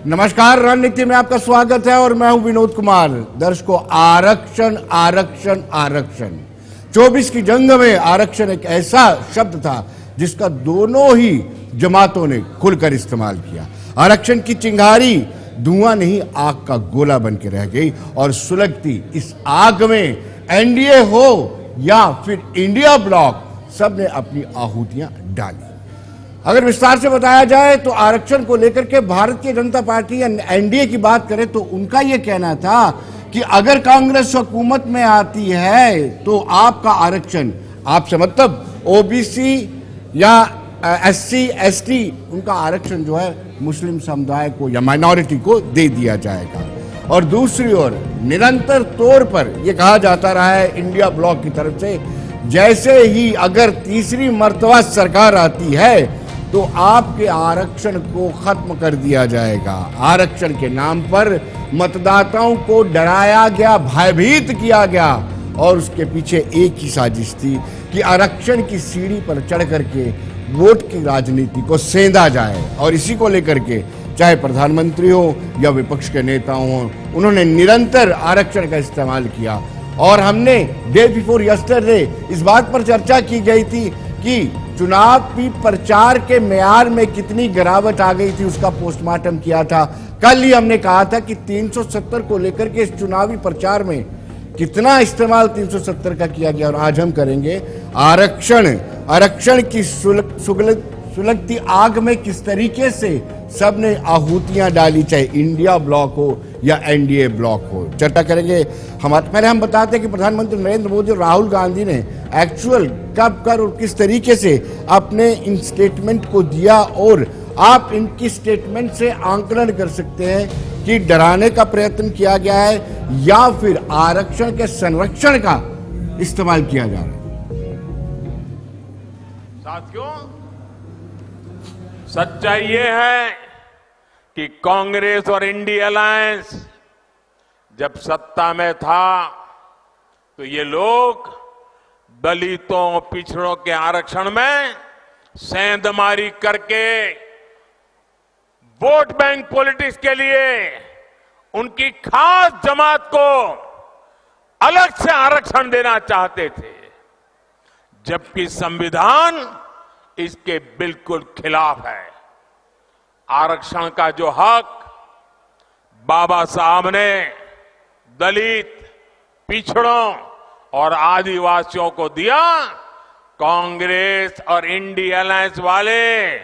नमस्कार, रणनीति में आपका स्वागत है और मैं हूं विनोद कुमार। दर्शकों, आरक्षण आरक्षण आरक्षण 24 की जंग में आरक्षण एक ऐसा शब्द था जिसका दोनों ही जमातों ने खुलकर इस्तेमाल किया। आरक्षण की चिंगारी धुआं नहीं, आग का गोला बन के रह गई और सुलगती इस आग में एनडीए हो या फिर इंडिया ब्लॉक, सबने अपनी आहुतियां डाली। अगर विस्तार से बताया जाए तो आरक्षण को लेकर के भारतीय जनता पार्टी या एनडीए की बात करें तो उनका यह कहना था कि अगर कांग्रेस हुकूमत में आती है तो आपका आरक्षण, आपसे मतलब ओबीसी या एससी एसटी, उनका आरक्षण जो है मुस्लिम समुदाय को या माइनॉरिटी को दे दिया जाएगा। और दूसरी ओर निरंतर तौर पर यह कहा जाता रहा है इंडिया ब्लॉक की तरफ से, जैसे ही अगर तीसरी मर्तबा सरकार आती है तो आपके आरक्षण को खत्म कर दिया जाएगा। आरक्षण के नाम पर मतदाताओं को डराया गया, भयभीत किया गया और उसके पीछे एक ही साजिश थी कि आरक्षण की सीढ़ी पर चढ़ करके वोट की राजनीति को सेंधा जाए। और इसी को लेकर के चाहे प्रधानमंत्री हो या विपक्ष के नेता हो, उन्होंने निरंतर आरक्षण का इस्तेमाल किया। और हमने डे बिफोर यस्टरडे इस बात पर चर्चा की गई थी कि चुनावी प्रचार के मेयार में कितनी गिरावट आ गई थी, उसका पोस्टमार्टम किया था। कल ही हमने कहा था कि 370 को लेकर के इस चुनावी प्रचार में कितना इस्तेमाल 370 का किया गया। और आज हम करेंगे आरक्षण की सुलगती आग में किस तरीके से सबने आहुतियां डाली, चाहे इंडिया ब्लॉक हो या एनडीए ब्लॉक हो। चर्चा करेंगे। पहले हम बताते हैं कि प्रधानमंत्री नरेंद्र मोदी और राहुल गांधी ने एक्चुअल कब कर और किस तरीके से अपने इन स्टेटमेंट को दिया, और आप इनकी स्टेटमेंट से आंकलन कर सकते हैं कि डराने का प्रयत्न किया गया है या फिर आरक्षण के संरक्षण का इस्तेमाल किया जा रहा है। साथियों, सच्चाई ये है कि कांग्रेस और इंडिया अलायंस जब सत्ता में था तो ये लोग दलितों, पिछड़ों के आरक्षण में सेंधमारी करके वोट बैंक पॉलिटिक्स के लिए उनकी खास जमात को अलग से आरक्षण देना चाहते थे, जबकि संविधान इसके बिल्कुल खिलाफ है। आरक्षण का जो हक बाबा साहब ने दलित, पिछड़ों और आदिवासियों को दिया, कांग्रेस और इंडिया अलायंस वाले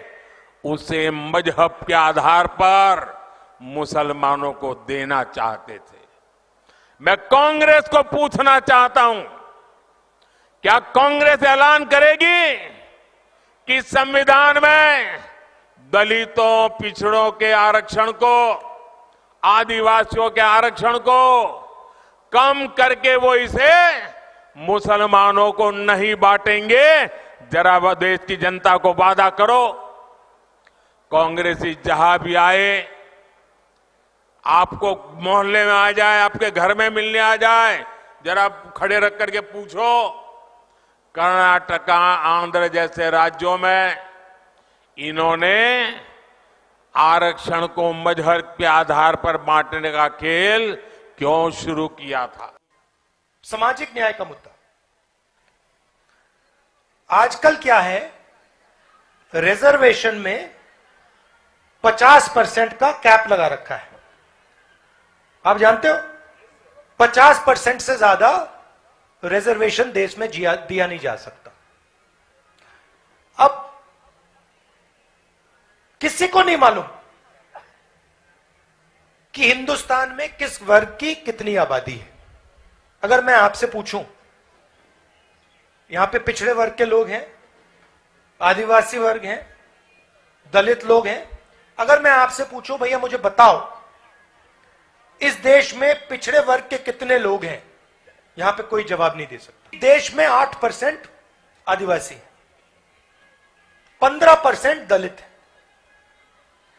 उसे मजहब के आधार पर मुसलमानों को देना चाहते थे। मैं कांग्रेस को पूछना चाहता हूं, क्या कांग्रेस ऐलान करेगी कि संविधान में दलितों, पिछड़ों के आरक्षण को, आदिवासियों के आरक्षण को कम करके वो इसे मुसलमानों को नहीं बांटेंगे? जरा वह देश की जनता को वादा करो। कांग्रेसी जहां भी आए, आपको मोहल्ले में आ जाए, आपके घर में मिलने आ जाए, जरा खड़े रख करके पूछो, कर्नाटका, आंध्र जैसे राज्यों में इन्होंने आरक्षण को मजहब के आधार पर बांटने का खेल क्यों शुरू किया था? सामाजिक न्याय का मुद्दा आजकल क्या है, रिजर्वेशन में 50% का कैप लगा रखा है। आप जानते हो 50% से ज्यादा रिजर्वेशन देश में दिया नहीं जा सकता। अब किसी को नहीं मालूम कि हिंदुस्तान में किस वर्ग की कितनी आबादी है। अगर मैं आपसे पूछूं, यहां पे पिछड़े वर्ग के लोग हैं, आदिवासी वर्ग हैं, दलित लोग हैं, अगर मैं आपसे पूछूं भैया मुझे बताओ इस देश में पिछड़े वर्ग के कितने लोग हैं, यहां पे कोई जवाब नहीं दे सकता। देश में 8% आदिवासी है, 15% दलित है।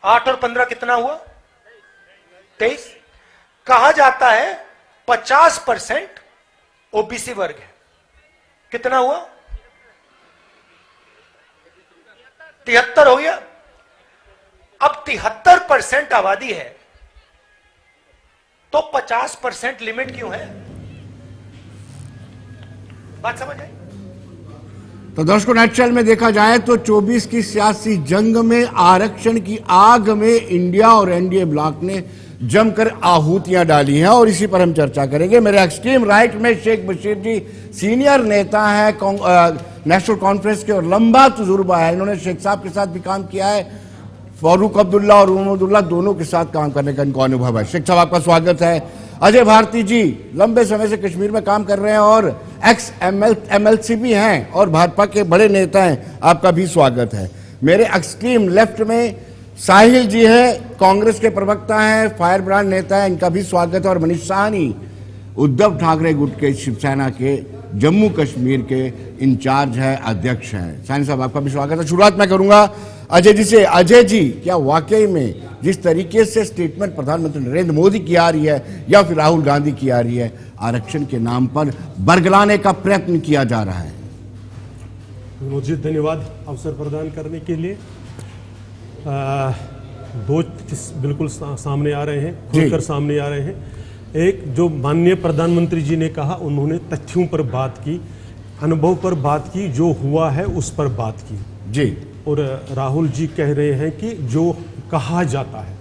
8 और 15 कितना हुआ? 23। कहा जाता है 50% ओबीसी वर्ग है, कितना हुआ? 73 हो गया। अब 73% आबादी है, तो 50% लिमिट क्यों है? बात समझ आई? तो दर्शकों, नेटशल में देखा जाए तो 24 की सियासी जंग में आरक्षण की आग में इंडिया और एनडीए ब्लॉक ने जमकर आहुतियां डाली हैं और इसी पर हम चर्चा करेंगे। मेरे एक्सट्रीम राइट में शेख बशीर जी सीनियर नेता है नेशनल कॉन्फ्रेंस के और लंबा तजुर्बा है। इन्होंने शेख साहब के साथ भी काम किया है, फारूक अब्दुल्ला और उमर दोनों के साथ काम करने का इनको अनुभव है। शेख साहब, आपका स्वागत है। अजय भारती जी लंबे समय से कश्मीर में काम कर रहे हैं और एक्स एमएलसी भी हैं और भाजपा के बड़े नेता हैं, आपका भी स्वागत है। मेरे एक्सट्रीम लेफ्ट में साहिल जी है, कांग्रेस के प्रवक्ता हैं, फायर ब्रांड नेता है, इनका भी स्वागत है। और मनीष साहनी उद्धव ठाकरे गुट के शिवसेना के जम्मू कश्मीर के इंचार्ज है, अध्यक्ष हैं। साहनी साहब, आपका भी स्वागत है। शुरुआत मैं करूंगा अजय जी से। अजय जी, क्या वाकई में जिस तरीके से स्टेटमेंट प्रधानमंत्री नरेंद्र मोदी की आ रही है या फिर राहुल गांधी की आ रही है, आरक्षण के नाम पर बरगलाने का प्रयत्न किया जा रहा है? विनोद जी, धन्यवाद अवसर प्रदान करने के लिए। दो बिल्कुल सामने आ रहे हैं, खुलकर सामने आ रहे हैं। एक, जो माननीय प्रधानमंत्री जी ने कहा, उन्होंने तथ्यों पर बात की, अनुभव पर बात की, जो हुआ है उस पर बात की जी। और राहुल जी कह रहे हैं कि जो कहा जाता है,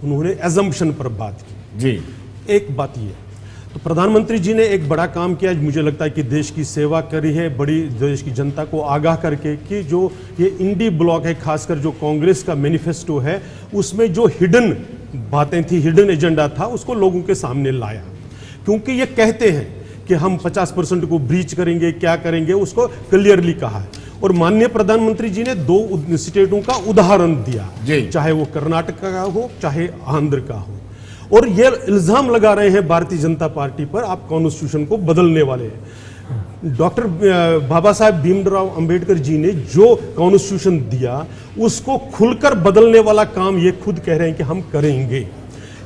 उन्होंने एजम्पशन पर बात की जी। एक बात ये, तो प्रधानमंत्री जी ने एक बड़ा काम किया, मुझे लगता है कि देश की सेवा करी है, बड़ी देश की जनता को आगाह करके कि जो ये इंडी ब्लॉक है, खासकर जो कांग्रेस का मैनिफेस्टो है, उसमें जो हिडन बातें थी, हिडन एजेंडा था, उसको लोगों के सामने लाया। क्योंकि ये कहते हैं कि हम 50% को ब्रीच करेंगे, क्या करेंगे, उसको क्लियरली कहा है। और माननीय प्रधानमंत्री जी ने 2 स्टेटों का उदाहरण दिया, चाहे वो कर्नाटक का हो, चाहे आंध्र का हो। और ये इल्जाम लगा रहे हैं भारतीय जनता पार्टी पर, आप कॉन्स्टिट्यूशन को बदलने वाले हैं। डॉक्टर बाबा साहेब भीमराव अंबेडकर जी ने जो कॉन्स्टिट्यूशन दिया, उसको खुलकर बदलने वाला काम ये खुद कह रहे हैं कि हम करेंगे।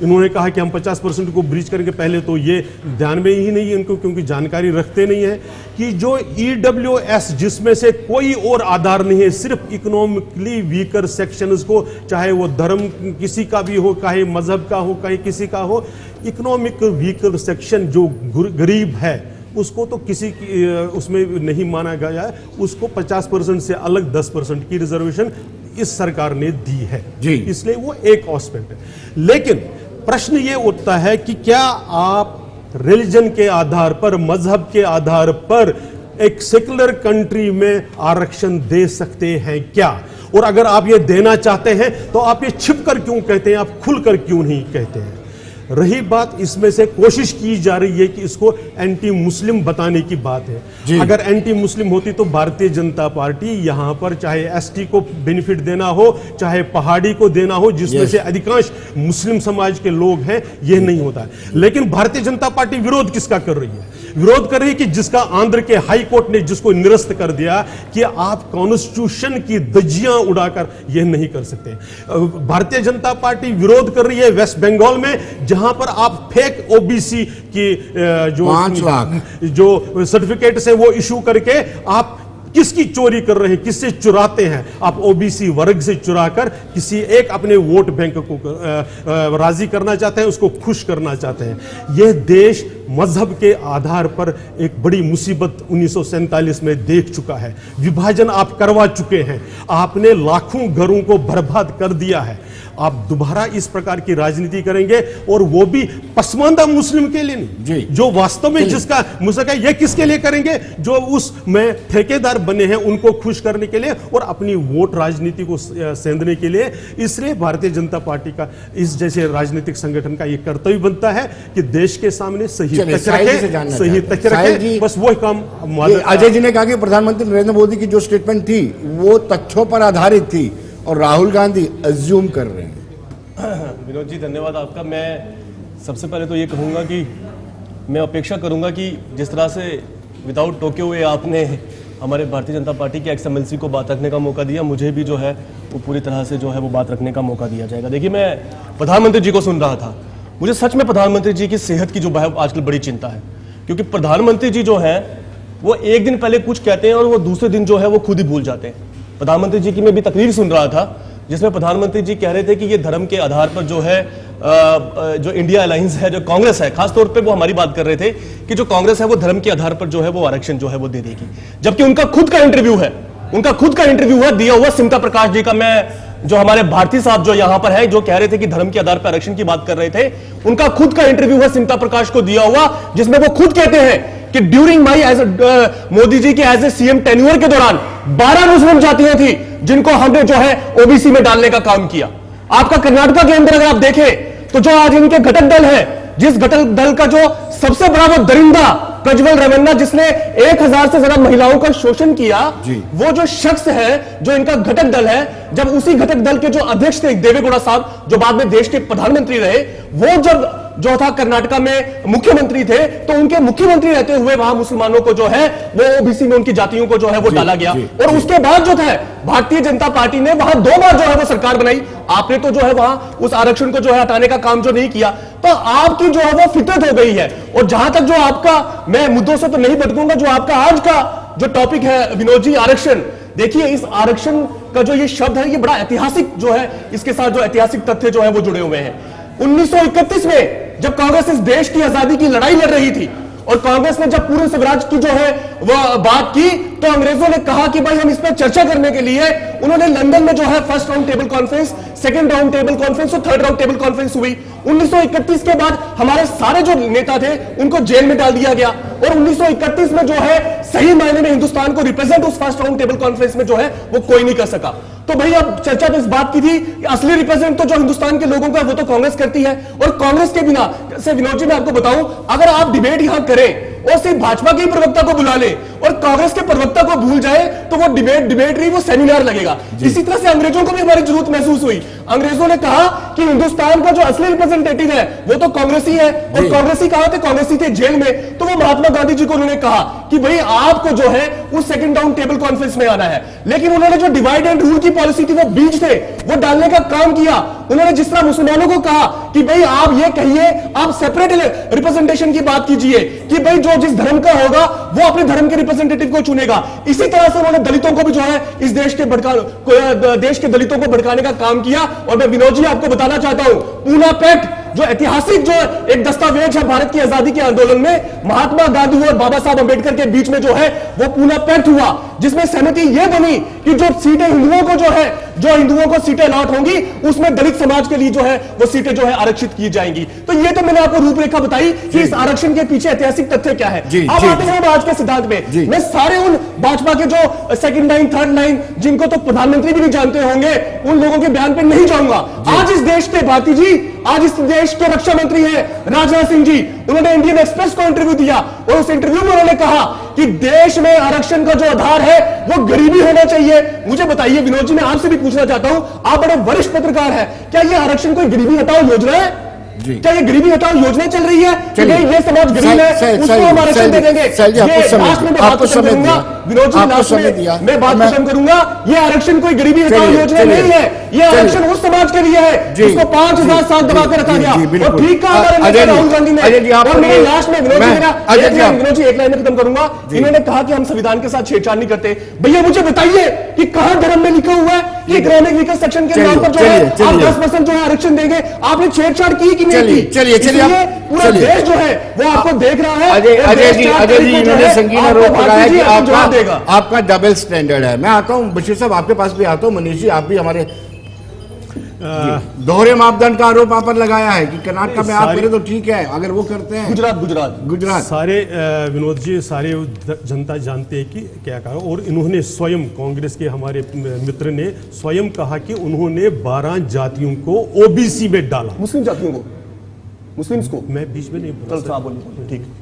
इन्होंने कहा कि हम 50% को ब्रीच करेंगे। पहले तो ये ध्यान में ही नहीं है इनको, क्योंकि जानकारी रखते नहीं है कि जो EWS, जिसमें से कोई और आधार नहीं है, सिर्फ इकोनॉमिकली वीकर सेक्शंस को, चाहे वो धर्म किसी का भी हो, चाहे मजहब का हो, चाहे किसी का हो, इकोनॉमिक वीकर सेक्शन जो गरीब है उसको तो किसी की उसमें नहीं माना गया है। उसको 50% से अलग 10% की रिजर्वेशन इस सरकार ने दी है जी। इसलिए वो एक एस्पेक्ट है। लेकिन प्रश्न ये उठता है कि क्या आप रिलीजन के आधार पर, मजहब के आधार पर एक सेकुलर कंट्री में आरक्षण दे सकते हैं क्या? और अगर आप ये देना चाहते हैं तो आप ये छिपकर क्यों कहते हैं, आप खुलकर क्यों नहीं कहते हैं? रही बात, इसमें से कोशिश की जा रही है कि इसको एंटी मुस्लिम बताने की बात है। अगर एंटी मुस्लिम होती तो भारतीय जनता पार्टी यहां पर चाहे एसटी को बेनिफिट देना हो, चाहे पहाड़ी को देना हो, जिसमें से अधिकांश मुस्लिम समाज के लोग हैं, यह नहीं होता है। लेकिन भारतीय जनता पार्टी विरोध किसका कर रही है? विरोध कर रही है कि जिसका आंध्र के हाई कोर्ट ने जिसको निरस्त कर दिया कि आप कॉन्स्टिट्यूशन की धज्जियां उड़ाकर यह नहीं कर सकते। भारतीय जनता पार्टी विरोध कर रही है वेस्ट बंगाल में, जहां पर आप फेक ओबीसी की जो 5 लाख जो सर्टिफिकेट से वो इशू करके आप किसकी चोरी कर रहे हैं, किससे चुराते हैं? आप ओबीसी वर्ग से चुराकर किसी एक अपने वोट बैंक को राजी करना चाहते हैं, उसको खुश करना चाहते हैं। यह देश मजहब के आधार पर एक बड़ी मुसीबत 1947 में देख चुका है। विभाजन आप करवा चुके हैं, आपने लाखों घरों को बर्बाद कर दिया है। आप दोबारा इस प्रकार की राजनीति करेंगे और वो भी पसमानदा मुस्लिम के लिए नहीं, जो वास्तव में जिसका मुसका, ये किसके लिए करेंगे? जो उसमें ठेकेदार बने हैं, उनको खुश करने के लिए और अपनी वोट राजनीति को सेंधने के लिए। इसलिए भारतीय जनता पार्टी का इस जैसे राजनीतिक संगठन का यह कर्तव्य बनता है कि देश के सामने सही तथ्य रखे, बस वही काम। अजय जी ने कहा कि प्रधानमंत्री नरेंद्र मोदी की जो स्टेटमेंट थी वो तथ्यों पर आधारित थी और राहुल गांधी अज्यूम कर रहे हैं। विनोद जी, धन्यवाद आपका। मैं सबसे पहले तो ये कहूँगा कि मैं अपेक्षा करूँगा कि जिस तरह से विदाउट टोके हुए आपने हमारे भारतीय जनता पार्टी के एक्स-एमएलसी को बात रखने का मौका दिया, मुझे भी जो है वो पूरी तरह से जो है वो बात रखने का मौका दिया जाएगा। देखिए, मैं प्रधानमंत्री जी को सुन रहा था, मुझे सच में प्रधानमंत्री जी की सेहत की जो है आजकल बड़ी चिंता है। क्योंकि प्रधानमंत्री जी जो हैं वो एक दिन पहले कुछ कहते हैं और वो दूसरे दिन जो है वो खुद ही भूल जाते हैं। प्रधानमंत्री जी की मैं भी तकरीर सुन रहा था जिसमें प्रधानमंत्री जी कह रहे थे कि ये धर्म के आधार पर जो है जो इंडिया अलायंस है, जो कांग्रेस है, खासतौर पे वो हमारी बात कर रहे थे कि जो कांग्रेस है वो धर्म के आधार पर जो है वो आरक्षण जो है वो दे देगी, जबकि उनका खुद का इंटरव्यू है दिया हुआ सिमता प्रकाश जी का। मैं जो हमारे भारती साहब जो यहां पर है, जो कह रहे थे कि धर्म के आधार पर आरक्षण की बात कर रहे थे, उनका खुद का इंटरव्यू है सिमता प्रकाश को दिया हुआ, जिसमें वो खुद कहते हैं कि ड्यूरिंग माई मोदी जी के एज ए सीएम टेन्योर के दौरान 12 मुस्लिम जातियां थी जिनको हमने जो है ओबीसी में डालने का काम किया। आपका कर्नाटका के अंदर अगर आप देखें तो जो आज इनके घटक दल है, जिस घटक दल का जो सबसे बड़ा वो दरिंदा प्रज्वल रेवन्ना, जिसने 1000 से ज्यादा महिलाओं का शोषण किया, वो जो शख्स है, जो इनका घटक दल है, जब उसी घटक दल के जो अध्यक्ष थे देवेगौड़ा साहब, जो बाद में देश के प्रधानमंत्री रहे, वो जब जो था कर्नाटका में मुख्यमंत्री थे, तो उनके मुख्यमंत्री रहते हुए वहां मुसलमानों को जो है वो ओबीसी में उनकी जातियों को जो है वो डाला गया। और उसके बाद जो था भारतीय जनता पार्टी ने वहां 2 बार जो है वो सरकार बनाई। आपने तो जो है वहां उस आरक्षण को जो है हटाने का काम जो नहीं किया, तो आपकी जो है वो फितरत हो गई है। और जहां तक जो आपका, मैं मुद्दों से तो नहीं भटकूंगा, जो आपका आज का जो टॉपिक है विनोद जी, आरक्षण, देखिए इस आरक्षण का जो ये शब्द है, ये बड़ा ऐतिहासिक जो है, इसके साथ जो ऐतिहासिक तथ्य जो है वो जुड़े हुए हैं। 1931 में जब कांग्रेस इस देश की आजादी की लड़ाई लड़ रही थी और कांग्रेस ने जब पूर्ण स्वराज की जो है वह बात की, तो अंग्रेजों ने कहा कि भाई हम इस पर चर्चा करने के लिए, उन्होंने लंदन में जो है first round table conference, second round table conference और थर्ड राउंड टेबल कॉन्फ्रेंस हुई। 1931 के बाद हमारे सारे जो नेता थे उनको जेल में डाल दिया गया और 1931 में जो है सही मायने में हिंदुस्तान को रिप्रेजेंट उस फर्स्ट राउंड टेबल कॉन्फ्रेंस में जो है वो कोई नहीं कर सका। तो भाई अब चर्चा तो इस बात की थी कि असली रिप्रेजेंट तो जो हिंदुस्तान के लोगों का वो तो कांग्रेस करती है, और कांग्रेस के बिना से विनोद जी मैं आपको बताऊं, अगर आप डिबेट यहां करें और सिर्फ भाजपा के प्रवक्ता को बुला ले और कांग्रेस के प्रवक्ता को भूल जाए, तो वो डिबेट नहीं, वो सेमिनार लगेगा। इसी तरह से अंग्रेजों को भी हमारी जरूरत महसूस हुई। अंग्रेजों ने कहा कि हिंदुस्तान का जो असली रिप्रेजेंटेटिव है वो तो कांग्रेसी है, और कांग्रेसी कहां थे? कांग्रेसी थे जेल में। तो वो महात्मा गांधी जी को उन्होंने कहा कि भाई आपको जो है उस सेकंड राउंड टेबल कॉन्फ्रेंस में आना है। लेकिन उन्होंने जो डिवाइड एंड रूल की पॉलिसी थी, वो बीज थे, वो डालने का काम किया। उन्होंने जिस तरह मुसलमानों को कहा कि भाई आप ये कहिए, आप सेपरेट रिप्रेजेंटेशन की बात कीजिए कि भाई जो जिस धर्म का होगा वो अपने धर्म के रिप्रेजेंटेटिव को चुनेगा। इसी तरह से उन्होंने दलितों को भी जो है इस देश के दलितों को भड़काने का काम किया। और मैं विनोद जी आपको बताना चाहता हूं, पूना पैक्ट जो ऐतिहासिक जो एक दस्तावेज है भारत की आजादी के आंदोलन में, महात्मा गांधी और बाबा साहब अंबेडकर के बीच में जो है वो पूना पैक्ट हुआ, जिसमें सहमति यह बनी कि जो सीटें हिंदुओं को जो है, जो हिंदुओं को सीटें अलॉट होंगी, उसमें दलित समाज के लिए जो है वो सीटें जो है आरक्षित की जाएंगी। तो ये तो मैंने आपको रूपरेखा बताई कि इस आरक्षण के पीछे ऐतिहासिक तथ्य क्या है। अब आते हैं आज के सिद्धांत में। मैं सारे उन भाजपा के जो सेकंड लाइन, थर्ड लाइन, जिनको तो प्रधानमंत्री भी नहीं जानते होंगे, उन लोगों के बयान पर नहीं जाऊंगा। आज इस देश के भारती जी, आज इस देश के रक्षा मंत्री हैं राजनाथ सिंह जी, उन्होंने इंडियन एक्सप्रेस को इंटरव्यू दिया और उस इंटरव्यू में उन्होंने कहा कि देश में आरक्षण का जो आधार है वो गरीबी होना चाहिए। मुझे बताइए विनोद जी, मैं आपसे भी पूछना चाहता हूं, आप बड़े वरिष्ठ पत्रकार हैं, क्या ये आरक्षण कोई गरीबी हटाओ योजना है? क्या ये गरीबी हटाओ योजना चल रही है कि नहीं ये समाज गरीब है उसको हम आरक्षण दे देंगे? लास्ट में मैं बात खत्म करूंगा विनोद जी, लास्ट में मैं बात खत्म करूंगा। ये आरक्षण कोई गरीबी हटाओ योजना नहीं है, ये आरक्षण उस समाज के लिए है जिसको 5000 साल दबा कर रखा गया। और ठीक कहा राहुल गांधी ने। और मैं लास्ट में विनोद जी एक लाइन में खत्म करूंगा। इन्होंने कहा कि हम संविधान के साथ छेड़छाड़ नहीं करते। भैया मुझे बताइए कि कहां धर्म में लिखा हुआ है कि इकोनॉमिक वीकर सेक्शन के नाम पर जो है आप 10% जो है आरक्षण देंगे? आपने छेड़छाड़ की कि नहीं की? चलिए पूरा देश जो है वो आपको देख रहा है। अजय जी इन्होंने संगीन आरोप लगाया कि आपका डबल स्टैंडर्ड है। मैं आता हूं बशीर साहब, आपके पास भी आता हूं। मनीष जी, आप भी हमारे दोहरे मापदंड का आरोप आप पर लगाया है कि कर्नाटक में आप करें तो ठीक है, अगर वो करते हैं गुजरात सारे विनोद जी, सारे जनता जानते हैं कि क्या कहा। और इन्होंने स्वयं, कांग्रेस के हमारे मित्र ने स्वयं कहा कि उन्होंने 12 जातियों को ओबीसी में डाला। मुस्लिम जातियों को, मुस्लिम्स को मैं बीच में नहीं बोल, ठीक।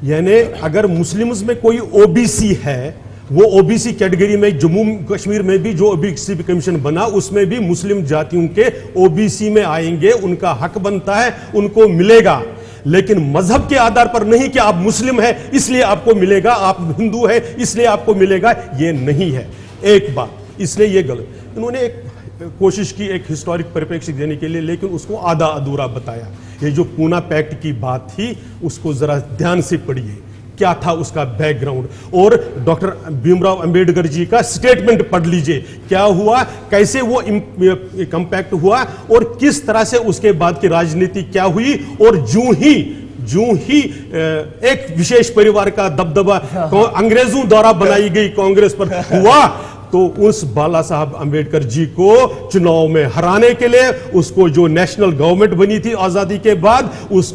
यानी अगर मुस्लिम्स में कोई ओबीसी है, वो ओबीसी कैटेगरी में जम्मू कश्मीर में भी जो ओबीसी कमीशन बना उसमें भी मुस्लिम जातियों के ओबीसी में आएंगे, उनका हक बनता है, उनको मिलेगा। लेकिन मजहब के आधार पर नहीं कि आप मुस्लिम है इसलिए आपको मिलेगा, आप हिंदू है इसलिए आपको मिलेगा, ये नहीं है। एक बात, इसलिए ये गलत। इन्होंने एक कोशिश की एक हिस्टोरिक परिप्रेक्ष्य देने के लिए, लेकिन उसको आधा अधूरा बताया। ये जो पूना पैक्ट की बात थी उसको जरा ध्यान से पढ़िए। क्या था उसका बैकग्राउंड। और डॉक्टर भीमराव अंबेडकर जी का स्टेटमेंट पढ़ लीजिए, क्या हुआ, कैसे वो कंपैक्ट हुआ और किस तरह से उसके बाद की राजनीति क्या हुई। और जूं ही एक विशेष परिवार का दबदबा अंग्रेजों द्वारा बनाई गई कांग्रेस पर हुआ, तो उस बाला साहब अंबेडकर जी को चुनाव में हराने के लिए, उसको जो नेशनल गवर्नमेंट बनी थी आजादी के बाद, उस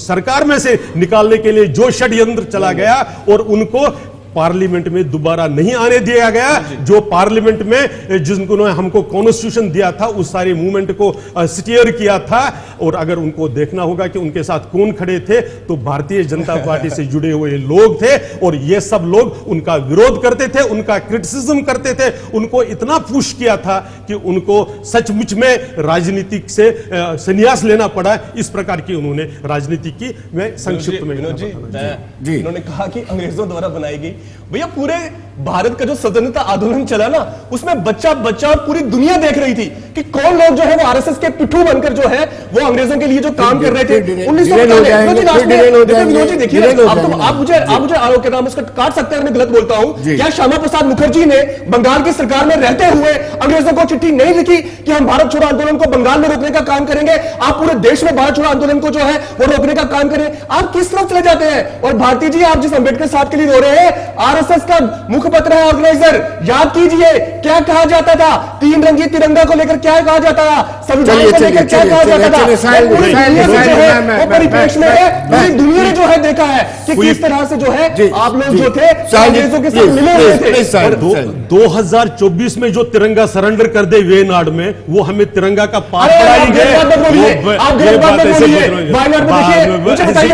सरकार में से निकालने के लिए जो षड्यंत्र चला गया और उनको पार्लियामेंट में दोबारा नहीं आने दिया गया, जो पार्लियामेंट में जिनको हमको कॉन्स्टिट्यूशन दिया था उस सारे मूवमेंट को स्टीयर किया था। और अगर उनको देखना होगा कि उनके साथ कौन खड़े थे, तो भारतीय जनता पार्टी से जुड़े हुए लोग थे और ये सब लोग उनका विरोध करते थे, उनका क्रिटिसिज्म करते थे, उनको इतना पुश किया था कि उनको सचमुच में राजनीति से संन्यास लेना पड़ा। इस प्रकार की उन्होंने राजनीति की। मैं संक्षिप्त में जी, उन्होंने कहा कि अंग्रेजों द्वारा बनाई गई। भैया पूरे भारत का जो स्वतंत्रता आंदोलन चला ना, उसमें बच्चा बच्चा और पूरी दुनिया देख रही थी कि कौन लोग जो है वो आरएसएस के पिट्ठू बनकर जो है वो अंग्रेजों के लिए जो काम कर रहे थे। 1995 देखिए, आप मुझे आयोग के नाम उसका काट सकते हैं, मैं गलत बोलता हूं क्या? श्यामा प्रसाद मुखर्जी ने बंगाल की सरकार में रहते हुए अंग्रेजों को चिट्ठी नहीं लिखी कि हम भारत छोड़ो आंदोलन को बंगाल में रोकने का काम करेंगे, आप पूरे देश में भारत छोड़ो आंदोलन को जो है वो रोकने का काम करें? आप किस तरफ चले जाते हैं? और भारती जी, आप जिस अंबेडकर साहब के लिए रो रहे हैं, आरएसएस का मुखपत्र है ऑर्गेनाइजर, याद कीजिए क्या कहा जाता था, 3 रंगी तिरंगा को लेकर क्या कहा जाता था, संविधान को लेकर क्या कहा जाता था। पूरी परिप्रेक्ष्य में पूरी दुनिया ने जो है देखा है कि किस तरह से जो है आप लोग जो थे अंग्रेजों के साथ मिले हुए थे। 2024 में जो तिरंगा सरेंडर कर दे वेनाड में, वो हमें तिरंगा का पाठ पढ़ाएंगे।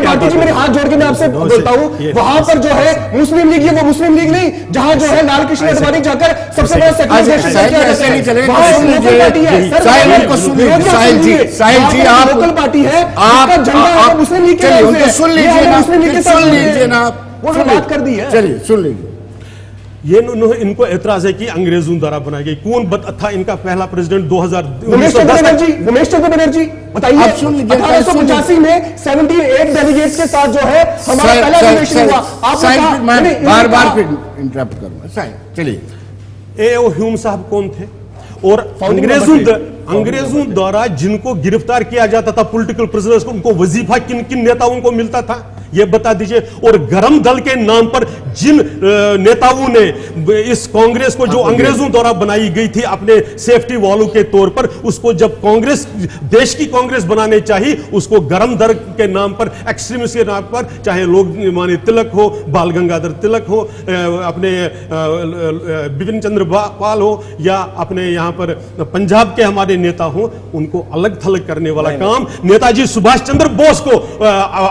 भारती जी, मेरे हाथ जोड़ के मैं आपसे बोलता हूं, वहां पर जो है मुस्लिम लीग, वो मुस्लिम लीग नहीं जहां जो है लाल कृष्ण आडवाणी जाकर सबसे बड़ा लोकल पार्टी है, आपका झंडा है मुस्लिम लीग के नाम से, सुन लीजिए ना, वो बात कर दी है। चलिए सुन लीजिए। ये इनको एतराज है कि अंग्रेजों द्वारा बनाई गई। कौन था इनका पहला प्रेसिडेंट? उमेश चंद्र बनर्जी। बताइए, 1885 में 78 डेलीगेट्स के साथ जो है हमारा पहला अधिवेशन हुआ। आप बार इंटरप्ट करूंगा। चलिए, ए.ओ. ह्यूम साहब कौन थे? और अंग्रेजों द्वारा जिनको गिरफ्तार किया जाता था, पॉलिटिकल प्रिजनर्स को, उनको वजीफा किन किन नेताओं को मिलता था, ये बता दीजिए। और गरम दल के नाम पर जिन नेताओं ने इस कांग्रेस को, जो अंग्रेजों द्वारा बनाई गई थी अपने सेफ्टी वालों के तौर पर, उसको जब कांग्रेस देश की कांग्रेस बनाने चाहिए, उसको गरम दल के नाम पर, एक्सट्रीमिस्ट के नाम पर, चाहे लोग माने तिलक हो, बाल गंगाधर तिलक हो, अपने बिपिन चंद्र पाल हो, या अपने यहाँ पर पंजाब के हमारे नेता हो, उनको अलग थलग करने वाला काम नेताजी सुभाष चंद्र बोस को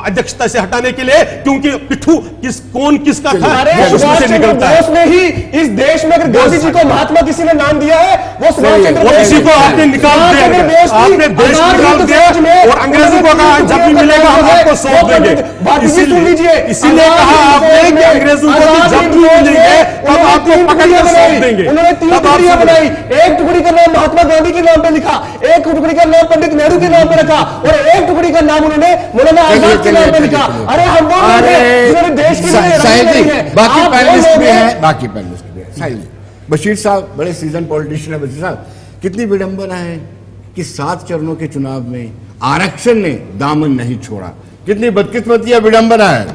अध्यक्षता से हटाने के लिए, क्योंकि पिट्ठू कौन किसका था, सुभाष चंद्र बोस ने ही इस देश में, अगर गांधी जी को महात्मा किसी ने नाम दिया है, वो सुभाष चंद्र बोस। इसी को आपने निकाल दिया, आपने देश निकाल दिया और अंग्रेजों को कहा जब भी मिलेगा हम आपको सौंप देंगे। इसीलिए कहा आपने कि अंग्रेजों को जब भी मिलेंगे तब आपको पकड़कर सौंप देंगे। उन्होंने 3 टुकड़ियां बनाई, एक टुकड़ी का नाम महात्मा गांधी के नाम पे लिखा, एक टुकड़ी का नाम पंडित नेहरू के नाम पे रखा, और एक टुकड़ी का नाम उन्होंने मौलाना आजाद के नाम पे लिखा। अरे हम वो जिन्होंने देश के लिए बाकी पैनलिस्ट भी है, बाकी पैनलिस्ट भी है। बशीर साहब बड़े सीजन पॉलिटिशियन है। बशीर साहब, कितनी विडंबना है कि 7 चरणों के चुनाव में आरक्षण ने दामन नहीं छोड़ा। कितनी बदकिस्मती है, विडंबना है।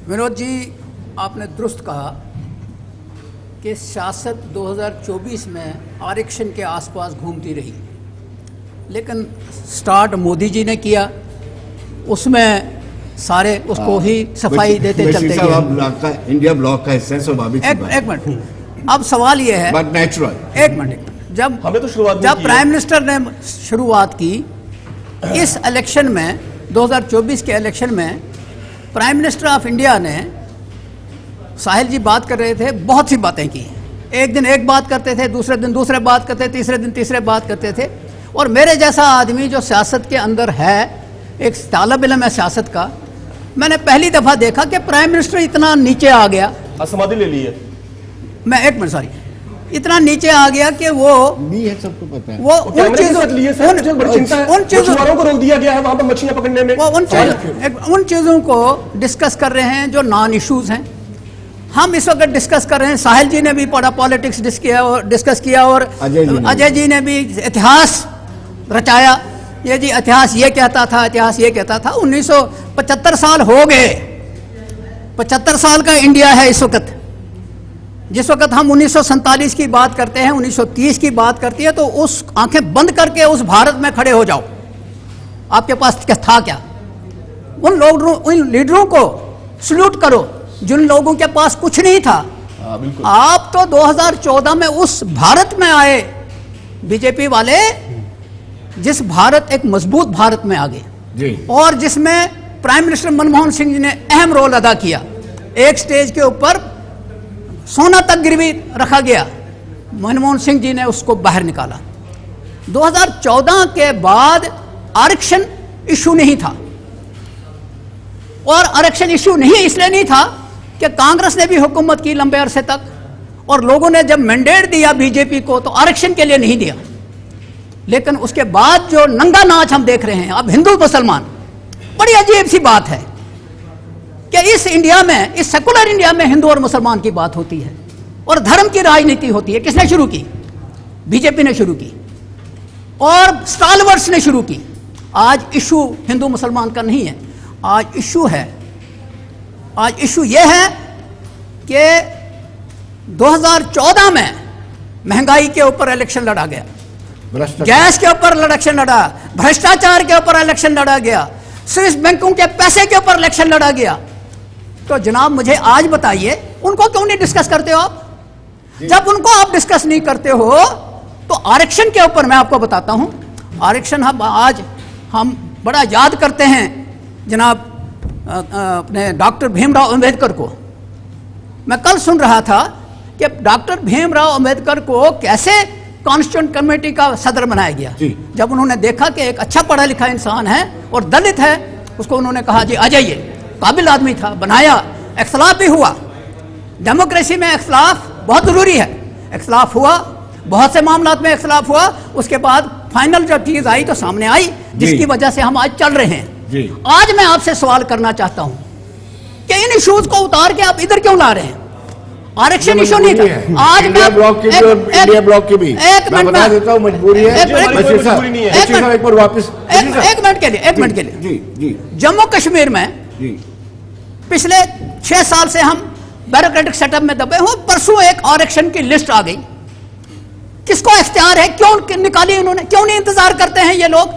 विनोद जी, आपने दुरुस्त कहा कि सियासत 2024 में आरक्षण के आसपास घूमती रही, लेकिन स्टार्ट मोदी जी ने किया, उसमें सारे उसको ही सफाई देते चलते गए। इंडिया ब्लॉक का हिस्सा है। एक मिनट, अब सवाल यह है, बट नेचुरल, एक मिनट, जब प्राइम मिनिस्टर ने शुरुआत की इस इलेक्शन में, 2024 के इलेक्शन में, प्राइम मिनिस्टर ऑफ इंडिया ने, साहिल जी बात कर रहे थे, बहुत सी बातें की। एक दिन एक बात करते थे, दूसरे दिन दूसरे बात करते, तीसरे दिन तीसरे बात करते थे। और मेरे जैसा आदमी जो सियासत के अंदर है, एक तालिब इल्म है सियासत का, मैंने पहली दफा देखा कि प्राइम मिनिस्टर इतना नीचे आ गया। समाधि ले ली है। मैं एक मिनट, सॉरी, इतना नीचे आ गया कि वो नहीं है, सबको पता है। वो उन चीजों को रोक दिया गया है वहां पर मछलियां पकड़ने में। वो उन चीजों को डिस्कस कर रहे हैं जो नॉन इश्यूज हैं। हम इस वक्त डिस्कस कर रहे हैं, साहिल जी ने भी बड़ा पॉलिटिक्स डिस्कस किया और अजय जी ने भी इतिहास रचाया। ये जी इतिहास ये कहता था, इतिहास ये कहता था। 1975 साल हो गए, 75 साल का इंडिया है इस वक्त। जिस वक्त हम 1947 की बात करते हैं, 1930 की बात करती है, तो उस आंखें बंद करके उस भारत में खड़े हो जाओ, आपके पास क्या था? क्या उन लीडरों को सल्यूट करो जिन लोगों के पास कुछ नहीं था। आप तो 2014 में उस भारत में आए बीजेपी वाले, जिस भारत एक मजबूत भारत में आ गए और जिसमें प्राइम मिनिस्टर मनमोहन सिंह जी ने अहम रोल अदा किया। एक स्टेज के ऊपर सोना तक गिरवी रखा गया, मनमोहन सिंह जी ने उसको बाहर निकाला। 2014 के बाद आरक्षण इशू नहीं था, और आरक्षण इशू नहीं इसलिए नहीं था कि कांग्रेस ने भी हुकूमत की लंबे अरसे तक, और लोगों ने जब मैंडेट दिया बीजेपी को तो आरक्षण के लिए नहीं दिया। लेकिन उसके बाद जो नंगा नाच हम देख रहे हैं अब हिंदू मुसलमान, बड़ी अजीब सी बात है कि इस इंडिया में, इस सेकुलर इंडिया में हिंदू और मुसलमान की बात होती है और धर्म की राजनीति होती है। किसने शुरू की? बीजेपी ने शुरू की और स्टालवर्ट्स ने शुरू की। आज इशू हिंदू मुसलमान का नहीं है, आज इशू यह है कि 2014 में महंगाई के ऊपर इलेक्शन लड़ा गया, गैस के ऊपर इलेक्शन लड़ा, भ्रष्टाचार के ऊपर इलेक्शन लड़ा गया, स्विस बैंकों के पैसे के ऊपर इलेक्शन लड़ा गया। तो जनाब मुझे आज बताइए, उनको क्यों नहीं डिस्कस करते हो आप? जब उनको आप डिस्कस नहीं करते हो तो आरक्षण के ऊपर मैं आपको बताता हूं। आरक्षण आज हम बड़ा याद करते हैं जनाब अपने डॉक्टर भीमराव अंबेडकर को। मैं कल सुन रहा था कि डॉक्टर भीमराव अंबेडकर को कैसे कॉन्स्टिट्यूंट कमेटी का सदर बनाया गया। जब उन्होंने देखा कि एक अच्छा पढ़ा लिखा इंसान है और दलित है, उसको उन्होंने कहा जी आ जाइए, काबिल आदमी था, बनाया। इख्तलाफ भी हुआ, डेमोक्रेसी में इख्तलाफ बहुत जरूरी है। इख्तलाफ हुआ, बहुत से मामलात में इख्तलाफ हुआ, उसके बाद फाइनल जब चीज आई तो सामने आई, जिसकी वजह से हम आज चल रहे हैं। आज मैं आपसे सवाल करना चाहता हूं कि इन इश्यूज को उतार के आप इधर क्यों ला रहे हैं? आरक्षण इशू नहीं था। आज इंडिया ब्लॉक की भी और इंडिया ब्लॉक की भी मैं बता देता हूं, मजबूरी है। एक मिनट के लिए जी जम्मू कश्मीर में पिछले 6 साल से हम ब्यूरोक्रेटिक सेटअप में दबे हुए। परसों एक आरक्षण की लिस्ट आ गई। किसको इख्तियार है? क्यों निकाली उन्होंने? क्यों नहीं इंतजार करते हैं ये लोग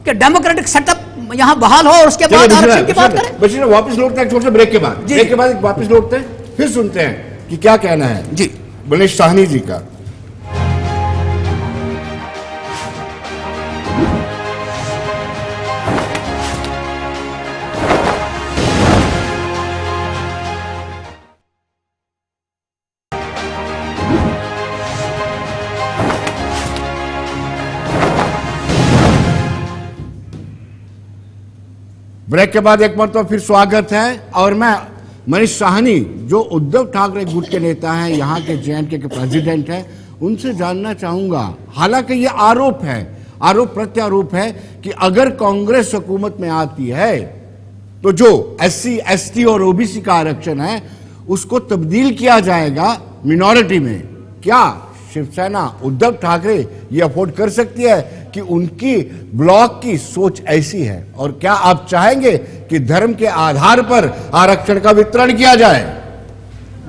कि डेमोक्रेटिक सेटअप यहां बहाल हो और उसके बाद आरक्षण की बात करें? बशीर वापस लौटते हैं, छोटे से ब्रेक के बाद वापस लौटते हैं, फिर सुनते हैं कि क्या कहना है जी मनीष साहनी जी का। ब्रेक के बाद एक मरतबा फिर स्वागत है, और मैं मनीष साहनी जो उद्धव ठाकरे गुट के नेता हैं, यहाँ के JNK के प्रेसिडेंट हैं, उनसे जानना चाहूंगा। हालांकि ये आरोप है, आरोप प्रत्यारोप है कि अगर कांग्रेस हुकूमत में आती है तो जो SC ST और OBC का आरक्षण है उसको तब्दील किया जाएगा मिनॉरिटी में। क्या शिवसेना उद्धव ठाकरे ये अफोर्ड कर सकती है कि उनकी ब्लॉक की सोच ऐसी है? और क्या आप चाहेंगे कि धर्म के आधार पर आरक्षण का वितरण किया जाए?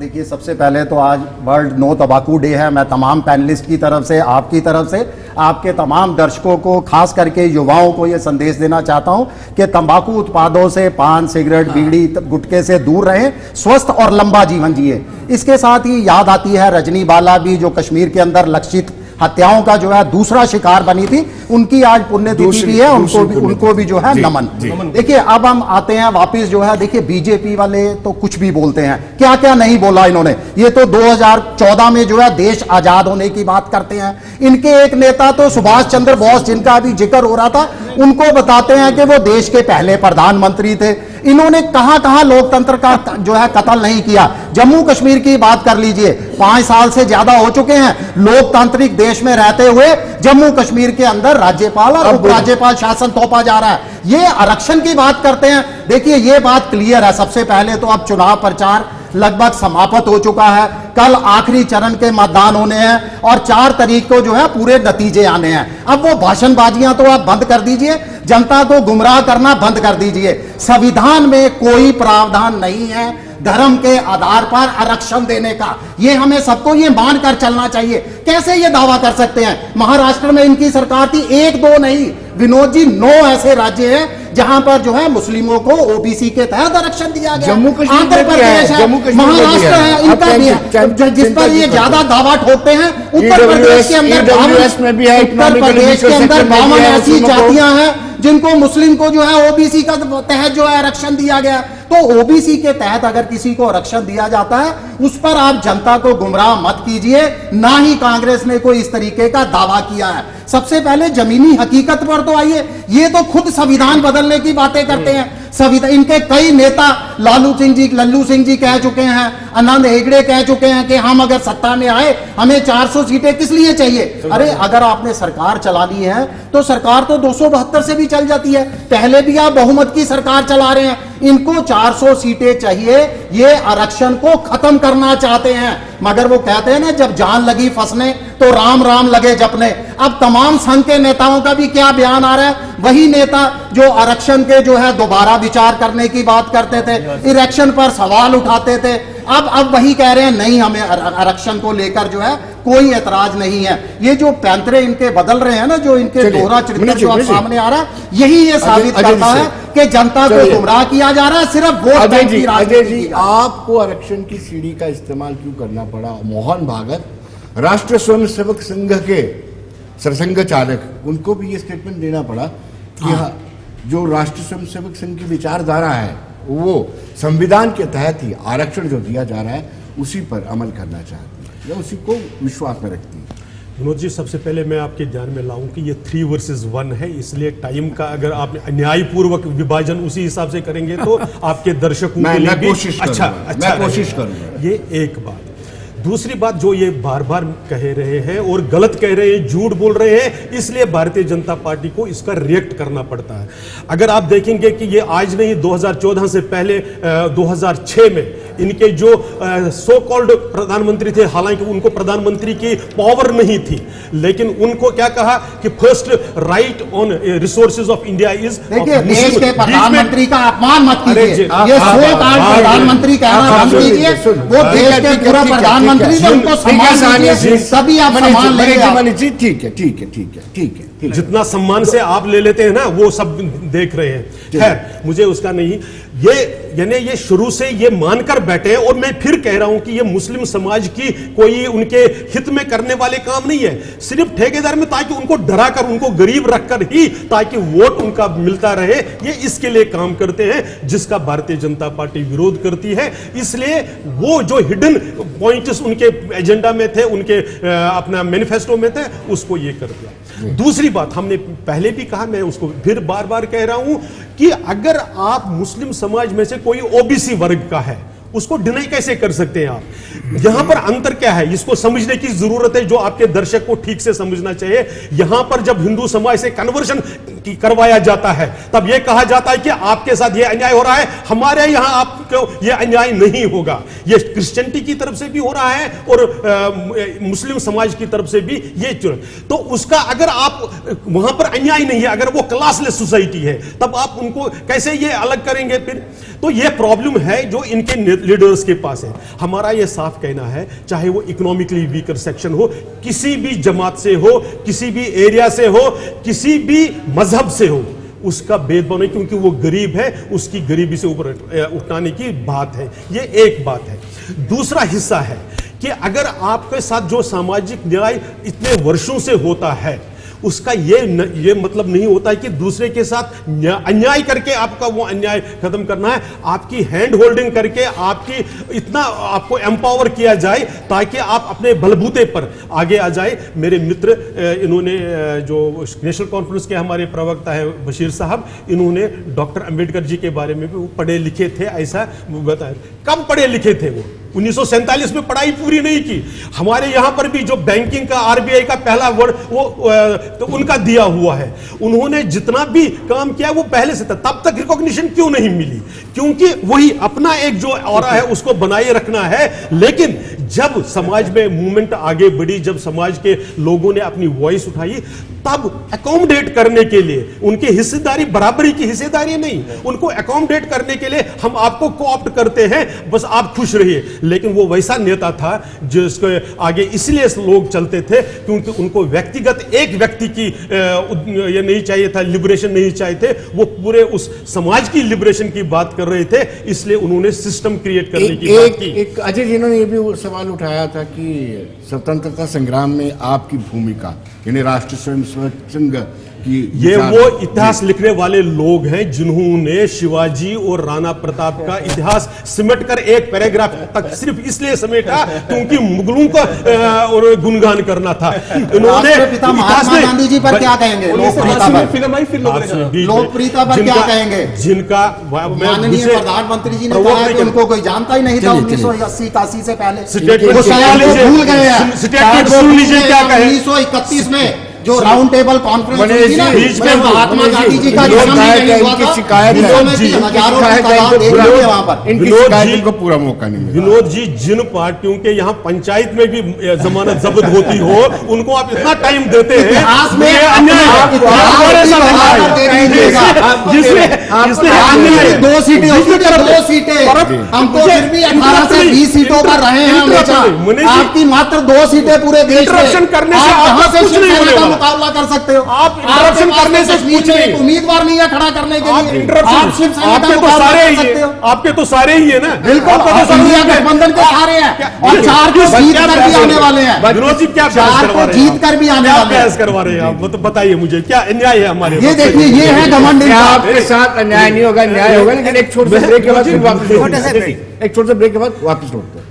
देखिए, सबसे पहले तो आज वर्ल्ड नो तंबाकू डे है। मैं तमाम पैनलिस्ट की तरफ से, आपकी तरफ से, आपके तमाम दर्शकों को, खास करके युवाओं को ये संदेश देना चाहता हूं कि तंबाकू उत्पादों से, पान, सिगरेट, बीड़ी, गुटखे से दूर रहें, स्वस्थ और लंबा जीवन जिए। इसके साथ ही याद आती है रजनी बाला भी, जो कश्मीर के अंदर लक्षित हत्याओं का जो है दूसरा शिकार बनी थी, उनकी आज पुण्यतिथि भी है, उनको भी जो है नमन। देखिए, अब हम आते हैं वापस जो है, देखिए बीजेपी वाले तो कुछ भी बोलते हैं, क्या क्या नहीं बोला इन्होंने। ये तो 2014 में जो है देश आजाद होने की बात करते हैं। इनके एक नेता तो सुभाष चंद्र बोस, जिनका अभी जिक्र हो रहा था, उनको बताते हैं कि वो देश के पहले प्रधानमंत्री थे। इन्होंने कहां कहां लोकतंत्र का जो है कत्ल नहीं किया। जम्मू कश्मीर की बात कर लीजिए, 5 साल से ज्यादा हो चुके हैं लोकतांत्रिक देश में रहते हुए जम्मू कश्मीर के अंदर राज्यपाल और उपराज्यपाल शासन थोपा जा रहा है। ये आरक्षण की बात करते हैं। देखिए ये बात क्लियर है। सबसे पहले तो अब चुनाव प्रचार लगभग समाप्त हो चुका है। कल आखिरी चरण के मतदान होने हैं और 4 तारीख को जो है पूरे नतीजे आने हैं। अब वो भाषणबाजियां तो आप बंद कर दीजिए, जनता को गुमराह करना बंद कर दीजिए। संविधान में कोई प्रावधान नहीं है धर्म के आधार पर आरक्षण देने का। ये हमें सबको ये मानकर चलना चाहिए। कैसे ये दावा कर सकते हैं? महाराष्ट्र में इनकी सरकार थी, 1-2 नहीं विनोद जी, 9 ऐसे राज्य हैं जहां पर जो है मुस्लिमों को ओबीसी के तहत आरक्षण दिया गया। जम्मू कश्मीर आंध्र प्रदेश है, महाराष्ट्र है, इनका भी है। जिस पर ये ज्यादा दावा ठोकते हैं उत्तर प्रदेश के अंदर, उत्तर प्रदेश के अंदर 52 ऐसी जातियां हैं जिनको मुस्लिम को जो है ओबीसी का तहत जो है आरक्षण दिया गया। तो ओबीसी के तहत अगर किसी को आरक्षण दिया जाता है उस पर आप जनता को गुमराह मत कीजिए। ना ही कांग्रेस ने कोई इस तरीके का दावा किया है। सबसे पहले जमीनी हकीकत पर तो आइए। ये तो खुद संविधान बदलने की बातें करते हैं। संविधान, इनके कई नेता लल्लू सिंह जी कह चुके हैं, आनंद हेगड़े कह चुके हैं कि हम अगर सत्ता में आए हमें 400 सीटें किस लिए चाहिए। अरे अगर आपने सरकार चलानी है तो सरकार तो 272 से भी चल जाती है। पहले भी आप बहुमत की सरकार चला रहे हैं। इनको 400 सीटें चाहिए। ये आरक्षण को खत्म करना चाहते हैं। मगर वो कहते हैं ना, जब जान लगी फंसने तो राम राम लगे जपने। अब तमाम संघ के नेताओं का भी क्या बयान आ रहा है? वही नेता जो आरक्षण के जो है दोबारा विचार करने की बात करते थे, इलेक्शन पर सवाल उठाते थे, अब वही कह रहे हैं नहीं, हमें आरक्षण को लेकर जो है कोई एतराज नहीं है। ये जो पैंतरे इनके बदल रहे हैं ना, जो इनके दोहरा चरित्र जो अब सामने आ रहा है, यही ये साबित करता है कि जनता को गुमराह किया जा रहा है सिर्फ वोट बैंक की राजनीति। आपको आरक्षण की सीढ़ी का इस्तेमाल क्यों करना पड़ा? मोहन भागवत, राष्ट्रीय स्वयंसेवक संघ के सरसंघ चालक, उनको भी ये स्टेटमेंट देना पड़ा कि हाँ, जो राष्ट्रीय स्वयंसेवक संघ की विचारधारा है वो संविधान के तहत ही आरक्षण जो दिया जा रहा है उसी पर अमल करना चाहती है या उसी को विश्वास में रखती है। विनोद जी, सबसे पहले मैं आपके ध्यान में लाऊं कि ये 3 वर्सेस 1 है, इसलिए टाइम का अगर आप न्यायपूर्वक विभाजन उसी हिसाब से करेंगे तो आपके दर्शकों के लिए भी अच्छा कोशिश करूंगा। ये एक बात। दूसरी बात, जो ये बार बार कह रहे हैं और गलत कह रहे हैं, झूठ बोल रहे हैं, इसलिए भारतीय जनता पार्टी को इसका रिएक्ट करना पड़ता है। अगर आप देखेंगे कि ये आज नहीं, 2014 से पहले 2006 में इनके जो सो कॉल्ड प्रधानमंत्री थे, हालांकि उनको प्रधानमंत्री की पावर नहीं थी, लेकिन उनको क्या कहा कि first right on resources of India is. देखिए, देश के प्रधानमंत्री का अपमान मत कीजिए। ये सो कॉल्ड प्रधानमंत्री कहना बंद कीजिए। वो देश के पूरा प्रधानमंत्री, उनको सम्मान दीजिए, तभी आप सम्मान लेंगे। ठीक है। जितना सम्मान से आप ले लेते हैं ना, वो सब देख रहे हैं। खैर, मुझे उसका नहीं, ये शुरू से ये मानकर बैठे हैं। और मैं फिर कह रहा हूं कि ये मुस्लिम समाज की कोई उनके हित में करने वाले काम नहीं है, सिर्फ ठेकेदार में, ताकि उनको डराकर, उनको गरीब रखकर ही ताकि वोट उनका मिलता रहे, ये इसके लिए काम करते हैं, जिसका भारतीय जनता पार्टी विरोध करती है। इसलिए वो जो हिडन पॉइंट्स उनके एजेंडा में थे, उनके अपना मैनिफेस्टो में थे, उसको ये कर दिया। दूसरी बात, हमने पहले भी कहा, मैं उसको फिर बार बार कह रहा हूं कि अगर आप मुस्लिम समाज में से कोई ओबीसी वर्ग का है, उसको डिनाई कैसे कर सकते हैं आप? यहां पर अंतर क्या है, इसको समझने की जरूरत है, जो आपके दर्शक को ठीक से समझना चाहिए। यहां पर जब हिंदू समाज से कन्वर्शन करवाया जाता है, तब यह कहा जाता है कि आपके साथ यह अन्याय हो रहा है, हमारे यहां आपको यह अन्याय नहीं होगा। यह क्रिश्चियनिटी की तरफ से भी हो रहा है और मुस्लिम समाज की तरफ से भी ये। तो उसका अगर आप वहां पर अन्याय नहीं है, अगर वो क्लासलेस सोसाइटी है, तब आप उनको कैसे ये अलग करेंगे फिर? तो ये प्रॉब्लम है जो इनके लीडर्स के पास है। हमारा यह साफ कहना है, चाहे वो इकोनॉमिकली वीकर सेक्शन हो, किसी भी जमात से हो, किसी भी एरिया से हो, किसी भी मजहब से हो, उसका भेदभाव नहीं, क्योंकि वो गरीब है, उसकी गरीबी से ऊपर उठाने की बात है। ये एक बात है। दूसरा हिस्सा है कि अगर आपके साथ जो सामाजिक न्याय इतने वर्षों से होता है, उसका ये मतलब नहीं होता है कि दूसरे के साथ अन्याय करके आपका वो अन्याय खत्म करना है। आपकी हैंड होल्डिंग करके आपकी इतना आपको एम्पावर किया जाए ताकि आप अपने बलबूते पर आगे आ जाए। मेरे मित्र इन्होंने जो नेशनल कॉन्फ्रेंस के हमारे प्रवक्ता है बशीर साहब, इन्होंने डॉक्टर अंबेडकर जी के बारे में भी वो पढ़े लिखे थे ऐसा बताया। कब पढ़े लिखे थे वो? 1947 में पढ़ाई पूरी नहीं की। हमारे यहां पर भी जो बैंकिंग का आरबीआई का पहला वर्ड वो तो उनका दिया हुआ है। उन्होंने जितना भी काम किया वो पहले से था। तब तक रिकॉग्निशन क्यों नहीं मिली? क्योंकि वही अपना एक जो ऑरा है उसको बनाए रखना है। लेकिन जब समाज में मूवमेंट आगे बढ़ी, जब समाज के लोगों ने अपनी वॉइस उठाई, तब अकोमोडेट करने के लिए उनकी हिस्सेदारी, बराबरी की हिस्सेदारी नहीं, उनको अकोमोडेट करने के लिए हम आपको कोऑप्ट करते हैं, बस आप खुश रहिए। लेकिन वो वैसा नेता था जिसके आगे इसलिए लोग चलते थे क्योंकि उनको व्यक्तिगत एक व्यक्ति की ये नहीं चाहिए था, लिबरेशन नहीं चाहिए थे, वो पूरे उस समाज की लिबरेशन की बात कर रहे थे। इसलिए उन्होंने सिस्टम क्रिएट करने की बात की। एक अजय जी ने ये भी सवाल उठाया था कि स्वतंत्रता संग्राम में आपकी भूमिका, यानी राष्ट्रीय स्वयंसेवक संघ की, ये वो इतिहास लिखने वाले लोग हैं जिन्होंने शिवाजी और राणा प्रताप का इतिहास सिमट कर एक पैराग्राफ तक सिर्फ इसलिए समेटा क्योंकि मुगलों का और गुणगान करना था। इन्होंने पिता महात्मा गांधी जी पर क्या कहेंगे? लोकप्रियता पर क्या कहेंगे? जिनका माननीय प्रधानमंत्री जी ने कहा कि उनको कोई जानता ही नहीं था 1980-81 से पहले। भूल गए हैं। 1931 में जो राउंड टेबल कॉन्फ्रेंस हुई थी ना, उसमें महात्मा गांधी जी का जन्म नहीं हुआ था। शिकायत को पूरा मौका नहीं मिला। विनोद जी, जिन पार्टियों के यहाँ पंचायत में भी जमानत जब्त होती हो, उनको आप इतना टाइम देते हैं। दो सीटें हमको फिर भी 18 से 20 सीटों पर रहे हैं हमेशा। आपकी मात्र 2 सीटें पूरे देश में। करने से कहां से शिवसेना का मुकाबला कर सकते हो? आप इंटरप्शन करने से पीछे एक उम्मीदवार नहीं है खड़ा करने के लिए। आप शिवसेना का मुकाबला कर सकते हो? आपके तो सारे ही है ना। बिल्कुल, इंडिया गठबंधन के सारे हैं और 4 को जीत कर भी आने वाले हैं। विनोद जी, क्या 4 को जीत कर भी आने वाले हैं। करवा रहे हैं आप? तो बताइए मुझे क्या अन्याय है हमारे? ये देखिए, ये है घमंड। आपके साथ अन्याय नहीं होगा, न्याय होगा। लेकिन एक छोटे से ब्रेक के बाद फिर वापस एक छोटे से ब्रेक के बाद वापस लौटते हैं।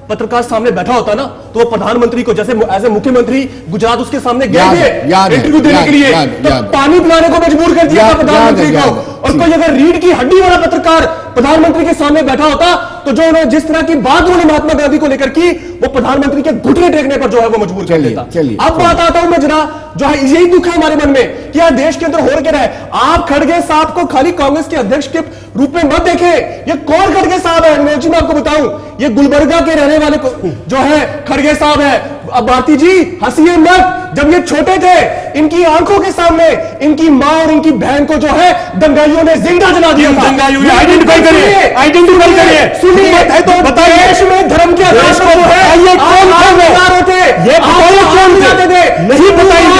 पत्रकार सामने बैठा होता ना तो वो प्रधानमंत्री को जैसे एज ए मुख्यमंत्री गुजरात उसके सामने गए थे इंटरव्यू देने के लिए, तो पानी पिलाने को मजबूर कर दिया था प्रधानमंत्री को। और कोई अगर रीढ़ की हड्डी वाला पत्रकार प्रधानमंत्री के सामने बैठा होता तो जो उन्होंने जिस तरह की बात उन्होंने महात्मा गांधी को लेकर की, वो प्रधानमंत्री के घुटने टेकने पर जो है वो मजबूर कर देता। अब बात आता हूं मैं जरा, जो है यही दुख है हमारे मन में कि यार देश के अंदर हो क्या रहा है। आप खड़गे साहब को खाली कांग्रेस के अध्यक्ष के रूप में मत देखें। ये कौन खड़गे साहब है? मैं आपको बताऊं, ये गुलबर्गा के रहने वाले जो है खड़गे साहब है। अब भारती जी हंसिए मत। जब ये छोटे थे, इनकी आंखों के सामने इनकी मां और इनकी बहन को जो है दंगाइयों ने जिंदा जला दिया था। आइडेंटिफाई करिए, सुनिए है तो बताइए, देश में धर्म के आधार पर जो है ये कौन थे? ये कौन थे? नहीं बताइए,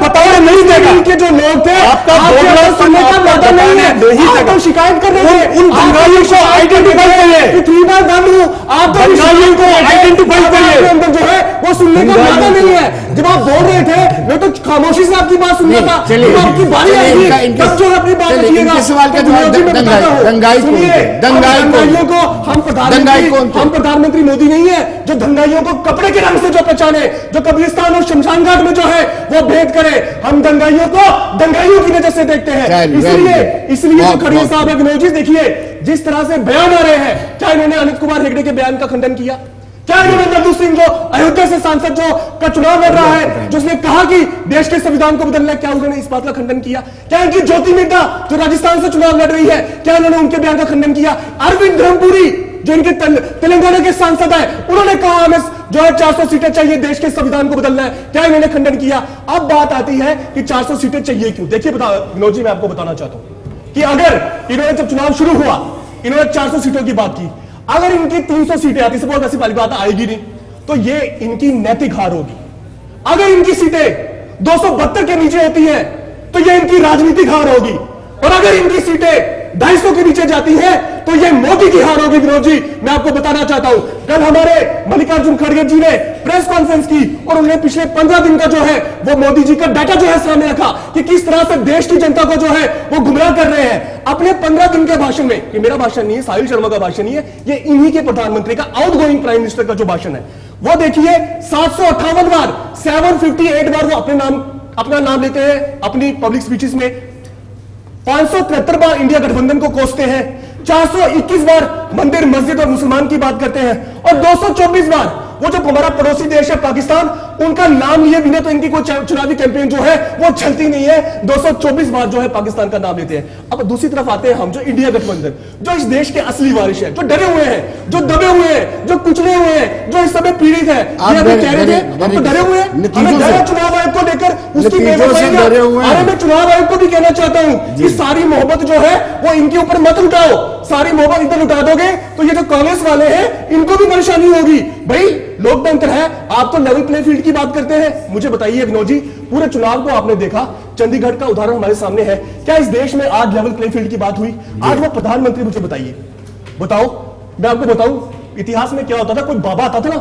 बताओ नहीं देगा। इनके जो लोग थे आपका सुनने का मौका नहीं है, आप तो शिकायत कर रहे थे। उन दंगाइयों को आइडेंटिफाई करिए। कितनी बार गालू आप दंगाइयों को आइडेंटिफाई करिए। अंदर जो है वो सुनने का मौका नहीं है। जब आप बोल रहे थे मैं तो खामोशी से आपकी बात सुन रहा था। जब आपकी बारी आएगी तब जो अपनी बात रखिएगा। सवाल का जवाब दंगाइयों को हम प्रधानमंत्री मोदी नहीं है जो दंगाइयों को कपड़े के रंग से जो पहचाने, जो कब्रिस्तान और शमशान घाट में जो है वो भेद करे। हम दंगाइयों को दंगाइयों की नजर से देखते हैं। इसलिए जो खड़गे साहब है, विनोद जी देखिए जिस तरह से बयान आ रहे हैं, क्या इन्होंने अनित कुमार हेगड़े के बयान का खंडन किया? क्या इन्होंने नंदू सिंह जो अयोध्या से सांसद जो का चुनाव लड़ रहा है, जिसने कहा कि देश के संविधान को बदलना, क्या उन्होंने इस बात का खंडन किया? क्या इनकी ज्योति मिड्डा जो राजस्थान से चुनाव लड़ रही है, क्या इन्होंने उनके बयान का खंडन किया? अरविंद धर्मपुरी जो इनके तेलंगाना के सांसद है, उन्होंने कहा हमें जो है 400 सीटें चाहिए, देश के संविधान को बदलना है, क्या इन्होंने खंडन किया? अब बात आती है कि 400 सीटें चाहिए क्यों? देखिए विनोद जी, मैं आपको बताना चाहता हूं कि अगर इन्होंने जब चुनाव शुरू हुआ इन्होंने 400 सीटों की बात की, अगर इनकी 300 सीटें आती, सपोज ऐसी वाली बात आएगी नहीं, तो ये इनकी नैतिक हार होगी। अगर इनकी सीटें 272 के नीचे होती हैं तो ये इनकी राजनीतिक हार होगी। और अगर इनकी सीटें 250 के नीचे जाती हैं तो ये मोदी की हार होगी। विनोद जी, मैं आपको बताना चाहता हूं, कल हमारे मल्लिकार्जुन खड़गे जी ने प्रेस कॉन्फ्रेंस की और उन्होंने पिछले 15 दिन का जो है वो मोदी जी का डाटा जो है सामने रखा कि किस तरह से देश की जनता को जो है वो गुमराह कर रहे हैं अपने 15 दिन के भाषण में। ये मेरा भाषण नहीं है, साहिल शर्मा का भाषण नहीं है, ये इन्हीं के प्रधानमंत्री का, आउटगोइंग प्राइम मिनिस्टर का जो भाषण है वो देखिए। 758 बार, 758 बार वो अपना नाम लेते हैं अपनी पब्लिक स्पीचेस में। 573 बार इंडिया गठबंधन को कोसते हैं, 421 बार मंदिर मस्जिद और मुसलमान की बात करते हैं, और 224 बार वो जो हमारा पड़ोसी देश है पाकिस्तान, उनका नाम लिए बिना तो इनकी कोई चुनावी कैंपेन जो है वो चलती नहीं है। 224 बार जो है पाकिस्तान का नाम लेते हैं। अब दूसरी तरफ आते हैं हम, जो इंडिया गठबंधन, जो इस देश के असली वारिस है, जो डरे हुए हैं, जो दबे हुए हैं, जो कुचले हुए हैं, जो इस समय पीड़ित है। ये अभी कह रहे थे हम तो डरे हुए हैं, हमें डरा चुनाव आयोग को लेकर, उसकी बेवफाई। अरे मैं चुनाव आयोग को भी कहना चाहता हूं कि सारी मोहब्बत जो है वो इनके ऊपर मत उठाओ। सारी मोहब्बत इधर उठा दोगे तो ये जो कांग्रेस वाले हैं इनको भी परेशानी होगी। भाई लोकतंत्र है, आप तो लेवल प्ले फील्ड की बात करते हैं। मुझे बताइए विनोद जी, पूरे चुनाव को आपने देखा, चंडीगढ़ का उदाहरण हमारे सामने है, क्या इस देश में आज लेवल प्ले फील्ड की बात हुई? आज वो प्रधानमंत्री, मुझे बताइए, बताओ, मैं आपको बताऊं इतिहास में क्या होता था। कोई बाबा आता था ना,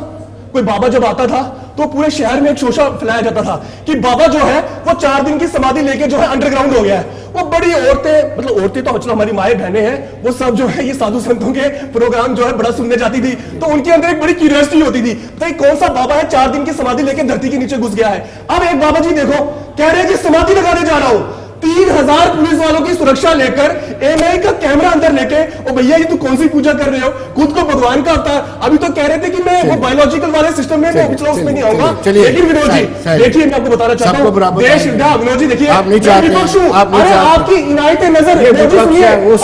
कोई बाबा जब आता था तो पूरे शहर में एक शोषा फैलाया जाता था कि बाबा जो है वो 4 दिन की समाधि लेके जो है अंडरग्राउंड हो गया है। वो बड़ी औरतें, मतलब औरतें तो चलो हमारी माएं बहनें हैं, वो सब जो है ये साधु संतों के प्रोग्राम जो है बड़ा सुनने जाती थी, तो उनके अंदर एक बड़ी क्यूरियोसिटी होती थी, भाई कौन सा बाबा है 4 दिन की समाधि लेके धरती के नीचे घुस गया है। अब एक बाबा जी देखो कह रहे हैं कि समाधि लगाने जा रहा हूं, 3000 पुलिस वालों की सुरक्षा लेकर, एएनआई का कैमरा अंदर लेके, ओ भैया ये तू कौन सी पूजा कर रहे हो, खुद को भगवान का अवतार। अभी तो कह रहे थे कि मैं वो बायोलॉजिकल वाले सिस्टम में पिछला उसमें नहीं आऊंगा। लेकिन विनोद जी देखिए, मैं आपको बताना चाहता हूं, देश विनोद जी देखिए, विपक्ष हूं, अरे आपकी इनायत नजर,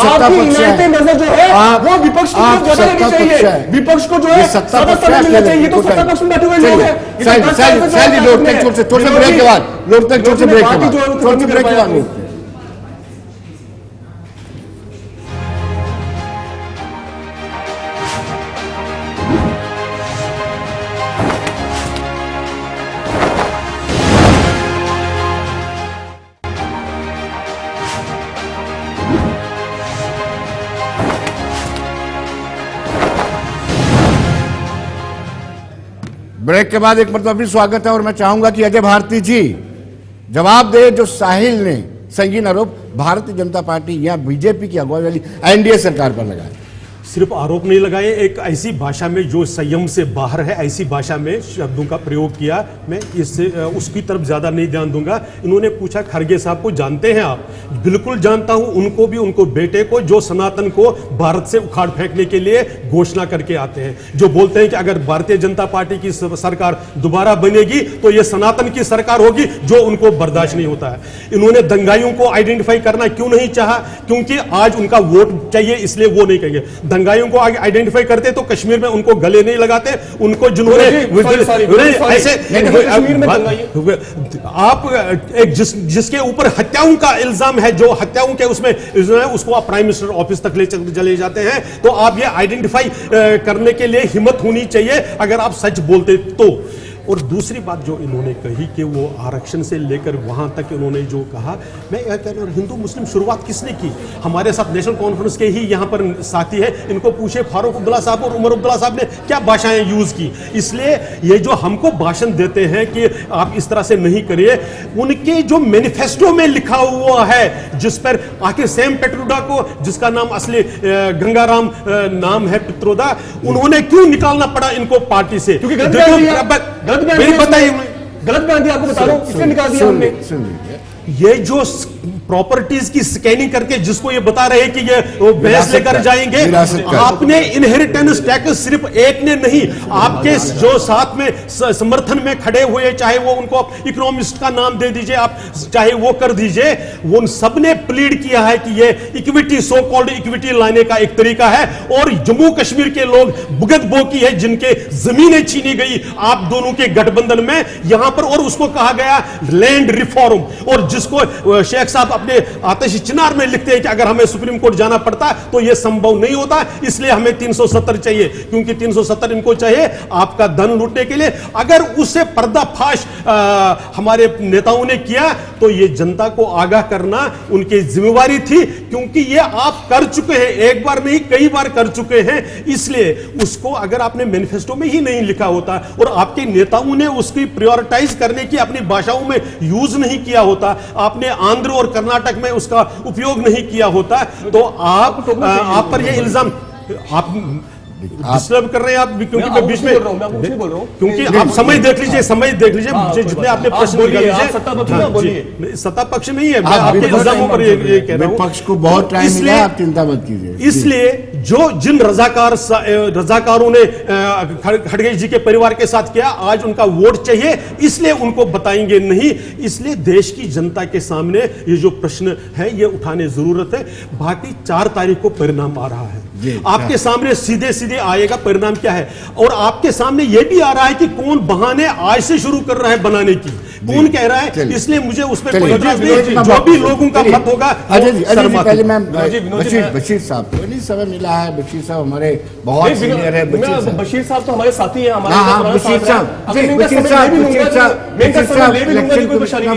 आपकी इनायत नजर जो है वो विपक्ष की तरफ ज्यादा रहनी चाहिए। विपक्ष को जो है ज्यादा समय मिलना चाहिए। तो सत्ता पक्ष में बैठे हुए लोग हैं, ब्रेक के बाद लोकतंत्र छोटे ब्रेक के बाद ब्रेक के बाद एक मतलब फिर स्वागत है और मैं चाहूंगा कि अजय भारती जी जवाब दे जो साहिल ने संगीन आरोप भारतीय जनता पार्टी या बीजेपी की अगुवाई वाली एनडीए सरकार पर लगाया। सिर्फ आरोप नहीं लगाए, एक ऐसी भाषा में जो संयम से बाहर है, ऐसी भाषा में शब्दों का प्रयोग किया। मैं इससे उसकी तरफ ज्यादा नहीं ध्यान दूंगा। इन्होंने पूछा खड़गे साहब को जानते हैं आप? बिल्कुल जानता हूं, उनको भी, उनको बेटे को, जो सनातन को भारत से उखाड़ फेंकने के लिए घोषणा करके आते हैं, जो बोलते हैं कि अगर भारतीय जनता पार्टी की सरकार दोबारा बनेगी तो यह सनातन की सरकार होगी, जो उनको बर्दाश्त नहीं होता है। इन्होंने दंगाइयों को आइडेंटिफाई करना क्यों नहीं चाहा? क्योंकि आज उनका वोट चाहिए, इसलिए वो नहीं कहेंगे। दंगाइयों को आगे आइडेंटिफाई करते तो कश्मीर में उनको गले नहीं लगाते, उनको जिन्होंने ऐसे आप एक जिसके ऊपर हत्याओं का इल्जाम है, जो हत्याओं के उसमें उसको आप प्राइम मिनिस्टर ऑफिस तक ले चले जाते हैं, तो आप ये आइडेंटिफाई करने के लिए हिम्मत होनी चाहिए अगर आप सच बोलते तो। और दूसरी बात जो इन्होंने कही कि वो आरक्षण से लेकर वहां तक इन्होंने जो कहा, मैं यह कह रहा हूं, हिंदू मुस्लिम शुरुआत किसने की? हमारे साथ नेशनल कॉन्फ्रेंस के ही यहां पर साथी है, इनको पूछे फारूक अब्दुल्ला साहब और उमर अब्दुल्ला साहब ने क्या भाषाएं यूज की। इसलिए ये जो हमको भाषण देते हैं कि आप इस तरह से नहीं करिए, उनके जो मैनिफेस्टो में लिखा हुआ है, जिस पर आखिर सैम पेट्रोडा को, जिसका नाम असली गंगाराम नाम है पित्रोदा, उन्होंने क्यों निकालना पड़ा इनको पार्टी से? क्योंकि गलत बताइए, गलत बयान दिया, आपको बता रहा हूं, इसलिए निकाल दिया हमने। ये जो प्रॉपर्टीज की स्कैनिंग करके जिसको ये बता रहे हैं कि ये वो भैंस लेकर जाएंगे, आपने इनहेरिटेंस टैक्स सिर्फ एक ने नहीं, आपके जो साथ में समर्थन में खड़े हुए, चाहे वो उनको इकोनॉमिस्ट का नाम दे दीजिए आप, चाहे वो कर दीजिए, वो सब ने प्लीड किया है कि ये इक्विटी, सो कॉल्ड इक्विटी लाने का एक तरीका है। और जम्मू कश्मीर के लोग भुगत भोगी है, जिनके जमीनें छीनी गई आप दोनों के गठबंधन में, यहां पर, और उसको कहा गया लैंड रिफॉर्म, और जिसको शेख साहब अपने आतिश चिनार में लिखते हैं कि अगर हमें सुप्रीम कोर्ट जाना पड़ता तो यह संभव नहीं होता, इसलिए हमें 370 चाहिए, क्योंकि 370 इनको चाहिए आपका धन लूटने के लिए। अगर उससे पर्दाफाश हमारे नेताओं ने किया तो यह जनता को आगाह करना उनकी जिम्मेवारी थी, क्योंकि यह आप कर चुके हैं, एक बार नहीं कई बार कर चुके हैं। इसलिए उसको अगर आपने मैनिफेस्टो में ही नहीं लिखा होता और आपके नेताओं ने उसकी प्रायोरिटाइज करने की अपनी भाषाओं में यूज नहीं किया होता, आपने आंध्र और कर्नाटक में उसका उपयोग नहीं किया होता, तो आप पर यह इल्जाम आप डिस्टर्ब कर रहे हैं आप, क्योंकि मैं बीच में बोल रहा हूं, क्योंकि आप समय देख लीजिए मुझे जितने आपने प्रश्न लीजिए, सत्ता पक्ष नहीं है, मैं आपके इल्जामों पर ये कह रहा हूं, पक्ष को बहुत टाइम मिला, आप चिंता मत कीजिए। इसलिए जिन रजाकारों ने खड़गे जी के परिवार के साथ किया, आज उनका वोट चाहिए, इसलिए उनको बताएंगे नहीं। इसलिए देश की जनता के सामने ये जो प्रश्न है ये उठाने जरूरत है। बाकी 4 तारीख को परिणाम आ रहा है, आपके सामने सीधे सीधे आएगा परिणाम क्या है, और आपके सामने यह भी आ रहा है कि कौन बहाने आज से शुरू कर रहा है बनाने की, कौन कह रहा है, इसलिए मुझे उसमें कोई इतराज नहीं। जो भी लोगों का मत होगा। अजय जी पहले मैं बशीर साहब को नहीं समय मिला है, बशीर साहब हमारे बहुत सीनियर है, बशीर साहब तो हमारे साथी हैं,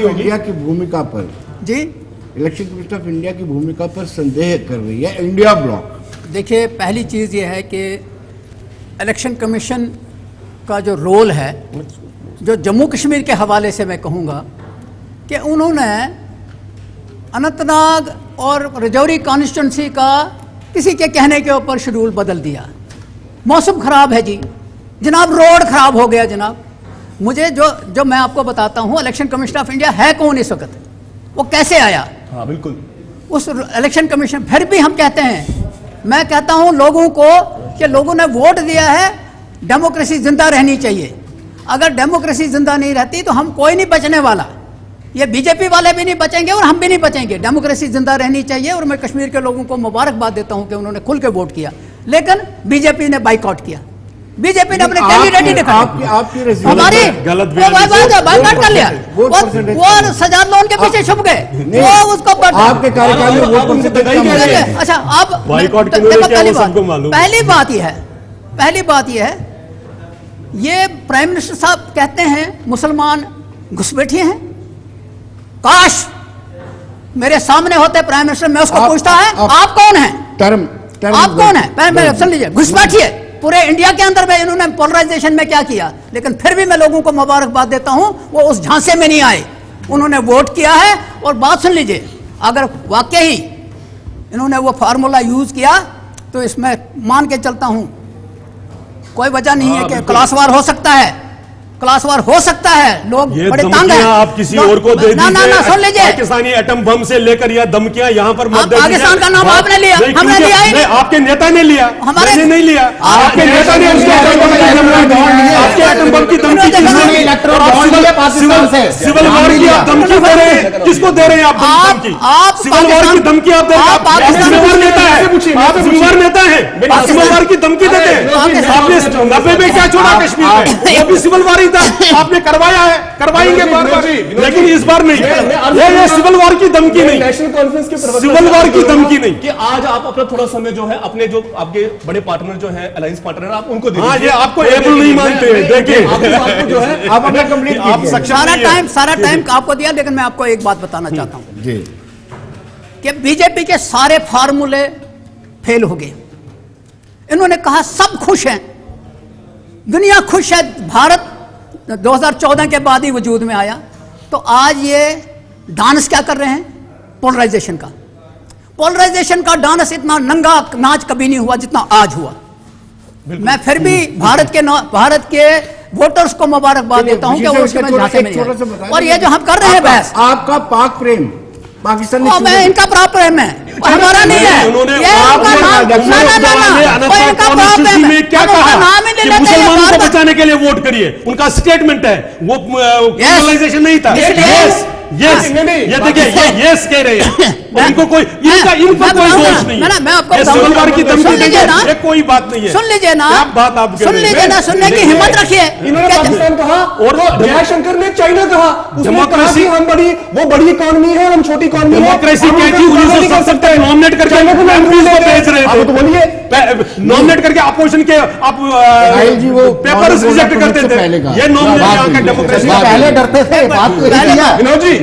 इंडिया की भूमिका पर जी इलेक्शन कमीशन ऑफ इंडिया की भूमिका पर संदेह कर रही है इंडिया ब्लॉक। देखिए, पहली चीज़ ये है कि इलेक्शन कमीशन का जो रोल है, जो जम्मू कश्मीर के हवाले से मैं कहूँगा कि उन्होंने अनंतनाग और रजौरी कॉन्स्टिट्यूंसी का किसी के कहने के ऊपर शेड्यूल बदल दिया। मौसम ख़राब है जी जनाब, रोड ख़राब हो गया जनाब। मुझे जो मैं आपको बताता हूँ, इलेक्शन कमीशन ऑफ इंडिया है कौन इस वक्त, वो कैसे आया? हाँ बिल्कुल, उस इलेक्शन कमीशन, फिर भी हम कहते हैं, मैं कहता हूं लोगों को कि लोगों ने वोट दिया है, डेमोक्रेसी जिंदा रहनी चाहिए। अगर डेमोक्रेसी जिंदा नहीं रहती तो हम कोई नहीं बचने वाला, ये बीजेपी वाले भी नहीं बचेंगे और हम भी नहीं बचेंगे। डेमोक्रेसी जिंदा रहनी चाहिए, और मैं कश्मीर के लोगों को मुबारकबाद देता हूं कि उन्होंने खुल के वोट किया, लेकिन बीजेपी ने बाइकआउट किया। बीजेपी ने अपने कैंडिडेट ही दिखाया, हमारी बाइकआउट कर लिया, वो सजाद लोन के पीछे छुप गए, वो उसको आपके कार्यकाल में वोट। अच्छा, आप पहली बात यह है, ये प्राइम मिनिस्टर साहब कहते हैं मुसलमान घुसपैठिए हैं। काश मेरे सामने होते प्राइम मिनिस्टर, मैं उसको पूछता है आप कौन है, आप कौन है, सुन लीजिए, घुसपैठिए। पूरे इंडिया के अंदर में इन्होंने पोलराइजेशन में क्या किया, लेकिन फिर भी मैं लोगों को मुबारकबाद देता हूं, वो उस झांसे में नहीं आए, उन्होंने वोट किया है। और बात सुन लीजिए, अगर वाकई ही इन्होंने वो फार्मूला यूज किया तो इसमें मान के चलता हूं कोई वजह नहीं है कि क्लासवार हो सकता है, क्लासवार हो सकता है, लोग बड़े तंग हैं। आप किसी और को दे दीजिए। ना सुन लीजिए, पाकिस्तानी एटम बम से लेकर या धमकियां यहाँ पर मत दे। पाकिस्तान का नाम आपने लिया, हमने लिया ही नहीं, आपके नेता ने लिया, मैंने नहीं लिया। आपके नेता ने आपके एटम बम की धमकी, सिविल वॉर की आप धमकी दे रहे हैं, किसको दे रहे हैं आप धमकी? सिविल वॉर की धमकी आप दे रहे हैं, आप जिम्मेवार नेता है, आप जिम्मेवार नेता है, आप सिविल वॉर की धमकी देते हैं। आपने 90 में क्या छोड़ा कश्मीर में, वो भी सिविल वॉर था, आपने करवाया है, करवाएंगे बार बार, लेकिन इस बार नहीं। ये सिविल वॉर की धमकी नहीं, नेशनल कॉन्फ्रेंस के सिविल वॉर की धमकी नहीं कि आज आप अपना थोड़ा समय जो है अपने जो आपके बड़े पार्टनर जो है, अलायंस पार्टनर, आप उनको दे दीजिए। हाँ, ये आपको एबल नहीं मानते हैं, देखिए आपको जो है आप अपना कंप्लीट, आप सारा टाइम आपको दिया, लेकिन मैं आपको एक बात बताना चाहता हूं जी कि बीजेपी के सारे फार्मूले फेल हो गए। इन्होंने कहा सब खुश हैं, दुनिया खुश है, भारत 2014 के बाद ही वजूद में आया, तो आज ये डांस क्या कर रहे हैं, पोलराइजेशन का। पोलराइजेशन का डांस इतना नंगा नाच कभी नहीं हुआ जितना आज हुआ। मैं फिर भी भारत के वोटर्स को मुबारकबाद देता हूं कि वो उसके में झांसे में नहीं आए। और ये जो हम कर रहे हैं बहस, आपका पाक प्रेम पाकिस्तान में इनका प्राप्त प्रेम है, हमारा नहीं है। क्या कहा कि मुसलमानों को बचाने के लिए वोट करिए, उनका स्टेटमेंट है, वो पोलराइजेशन नहीं था। यस, ये देखिए, ये यस कह रहे हैं, और इनको कोई इन पर कोई दोष नहीं है। मैं आपको ये सिविल की धमकी सुन लीजिए ना, ये कोई बात नहीं है। सुन लीजिए ना, क्या बात आप कह सुन रहे हैं? लीजिए ना, सुनने की हिम्मत रखिए। इन्होंने पाकिस्तान कहा और वो जयशंकर ने चाइना कहा, उसने कहा कि हम वो बड़ी इकॉनमी है, हम छोटी इकॉनमी है। डेमोक्रेसी क्या थी 1970 नॉमिनेट करके भेज रहे थे, तो बोलिए नॉमिनेट करके अपोजिशन के आप राहुल जी, वो पेपर रिजेक्ट करते थे। ये नॉमिनेट यहाँ का डेमोक्रेसी पहले डरते थे, बात तो यही है। विनोद जी,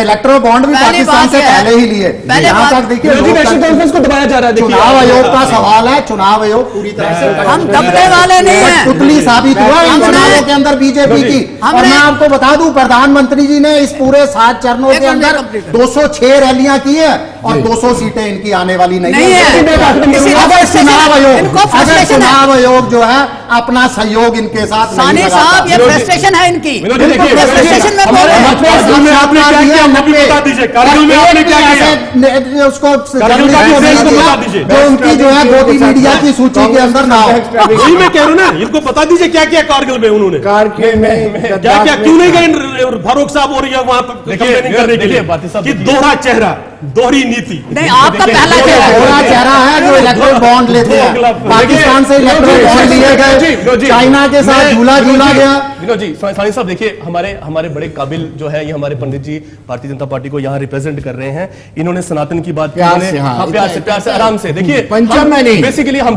इलेक्टोरल बॉन्ड भी पहली पाकिस्तान बात से है। पहले ही लिए। पहले यहाँ बात- तक देखिए नेशनल कॉन्फ्रेंस को दबाया जा रहा है। देखिए चुनाव आयोग का सवाल है, चुनाव आयोग पूरी तरह से हम दबने वाले नहीं हैं। पुतली साबित हुआ इन हमने- चुनावों के अंदर बीजेपी की। और हमने- मैं आपको बता दूं, प्रधानमंत्री जी ने इस पूरे 7 चरणों एक के मिनट अंदर कंप्लीट कर। 206 रैलियां की है और 200 सीटें इनकी आने वाली नहीं नहीं है। किसी का अगर frustration चुनाव है। आयोग इनको अगर frustration है। चुनाव आयोग जो है अपना सहयोग इनके साथ नहीं सानी लगाता। साहब, ये फ्रस्ट्रेशन है इनकी। विनोद जी देखिए, फ्रस्ट्रेशन में बोल हमारे रहे हैं। कारगिल में आपने क्या किया वो भी बता दीजिए। कारगिल में आपने क्या किया उसको कारगिल का जर्नलिस्ट को विषय नहीं इसको दिया, बता दीजिए। जो उनकी जो है गोदी मीडिया की सूची के अंदर ना हो। वही मैं कह रहा हूं ना, इनको बता दीजिए क्या किया कारगिल में उन्होंने, कारगिल में क्या क्या क्यों नहीं गए फारूक साहब और वहां पर कैंपेनिंग करने के लिए बातें सब कि दोहरा चेहरा, दोहरी नीति। नहीं, आपका पहला चेहरा है। थोड़ा चेहरा है जो इलेक्ट्रल बॉन्ड लेते हैं, पाकिस्तान से इलेक्ट्रल बॉन्ड लिए गए, चाइना के साथ झूला झूला गया। विनोद जी, सानी साहब देखिए, हमारे बड़े काबिल जो है ये हमारे पंडित जी भारतीय जनता पार्टी को यहाँ रिप्रेजेंट कर रहे हैं। इन्होंने सनातन की बात की, प्यार इन्होंने- से, हाँ, हाँ, प्यार से आराम से देखिए। पंचम में नहीं, बेसिकली हम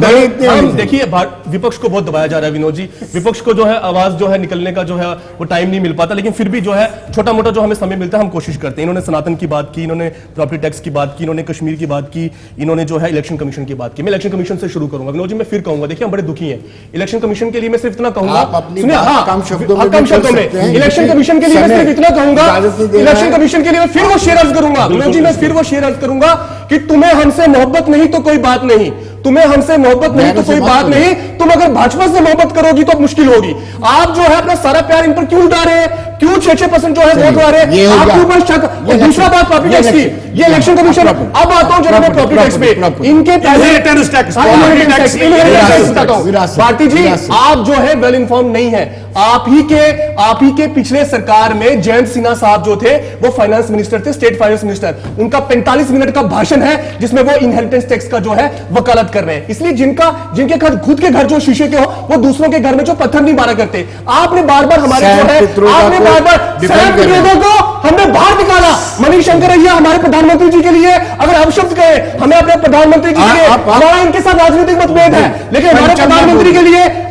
देखिए विपक्ष को बहुत दबाया जा रहा है विनोद जी। विपक्ष को जो है आवाज जो है निकलने का जो है वो टाइम नहीं मिल पाता, लेकिन फिर भी जो है छोटा मोटा जो हमें समय मिलता है हम कोशिश करते हैं। इन्होंने सनातन की बात की, इन्होंने प्रॉपर्टी टैक्स की बात की, इन्होंने कश्मीर की बात की, इन्होंने जो है इलेक्शन कमीशन की बात की। मैं इलेक्शन कमीशन से शुरू करूंगा विनोद जी, मैं फिर कहूंगा, देखिए हम बड़े दुखी हैं इलेक्शन कमीशन के लिए। मैं सिर्फ इतना कहूंगा, आप अपनी सुनिए, बात हाँ, कम शब्दों में हाँ, भी कम कर शब्दों में सकते हैं। इलेक्शन कमीशन के लिए मैं समय सिर्फ इतना कहूंगा, इजाजत नहीं दे रहा इलेक्शन है। कमीशन के लिए मैं फिर वो शेर अर्ज करूंगा विनोद जी, मैं फिर वो शेर अर्ज करूंगा कि तुम्हें हमसे मोहब्बत नहीं तो कोई बात नहीं, तुम्हें हमसे मोहब्बत नहीं तो कोई बात नहीं, तुम अगर भाजपा से मोहब्बत करोगी तो मुश्किल होगी। आप जो है अपना सारा प्यार इन पर क्यों उड़ा रहे हैं, क्यों 6% जो है वोट आ रहे हैं, ये हो आपके गया। ऊपर शक। और दूसरा बात प्रॉपर्टी टैक्स की, ये इलेक्शन कमीशन। अब आता हूं जब मैं प्रॉपर्टी टैक्स पे इनके पहले Inheritance tax, हाँ, inheritance tax, tax, inheritance tax विरासत, बताता हूं। विरासत, भारती जी, विरासत। आप जो है वेल इन्फॉर्म नहीं है। आप ही के पिछले सरकार में जयंत सिन्हा साहब जो थे वो फाइनेंस मिनिस्टर थे, स्टेट फाइनेंस मिनिस्टर। उनका 45 मिनट का भाषण है जिसमें वो इनहेरिटेंस टैक्स का जो है वकालत कर रहे हैं। इसलिए जिनके खुद के घर जो शीशे के हो, वो दूसरों के घर में जो पत्थर नहीं मारा करते। आपने बार बार हमारे जो है, आपने बार बार को हमने बाहर निकाला। मनीष शंकर अय्या हमारे प्रधानमंत्री जी के लिए अगर अपशब्द कहे, हमें अपने प्रधानमंत्री जी के लिए, हमारा इनके साथ राजनीतिक मतभेद है, लेकिन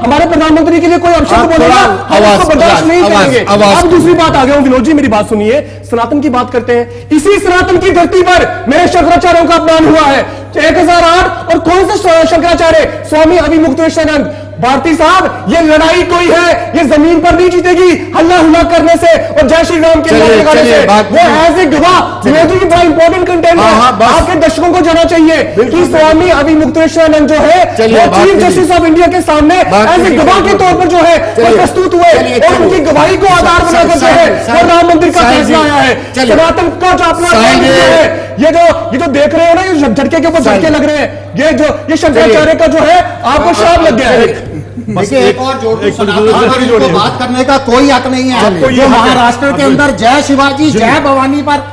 हमारे प्रधानमंत्री के लिए कोई अपशब्द बोलेगा हम उसको बर्दाश्त नहीं करेंगे। अब दूसरी बात आ गया हूं विनोद जी, मेरी बात सुनिए। सनातन की बात करते हैं, इसी सनातन की धरती पर मेरे शंकराचार्यों का अपमान हुआ है 1008। और कौन से शंकराचार्य? स्वामी अभिमुक्तेश्वरानंद। भारती साहब, ये लड़ाई कोई है, ये जमीन पर नहीं जीतेगी हल्ला हुल्ला करने से और जय श्री राम के नारे लगाने से। वो एज ए गवाह बड़ा इंपॉर्टेंट कंटेंट है, आपके दर्शकों को जाना चाहिए कि स्वामी अभिमुक्तेश्वरानंद जो है वो चीफ जस्टिस ऑफ इंडिया के सामने एज ए गवाह के तौर पर जो है वो प्रस्तुत हुए और उनकी गवाही को आधार बनाकर जो है वो राम मंदिर का फैसला आया है। सनातन का जो अपना है, ये जो देख रहे हो ना, ये झटके के ऊपर झटके लग रहे हैं, ये शंकराचार्य का जो है आपको श्राप लग गया है। देखिए, एक और जोड़ दूं, सनातन धर्म को बात करने का कोई हक नहीं है। जो महाराष्ट्र के अंदर जय शिवाजी जय भवानी पर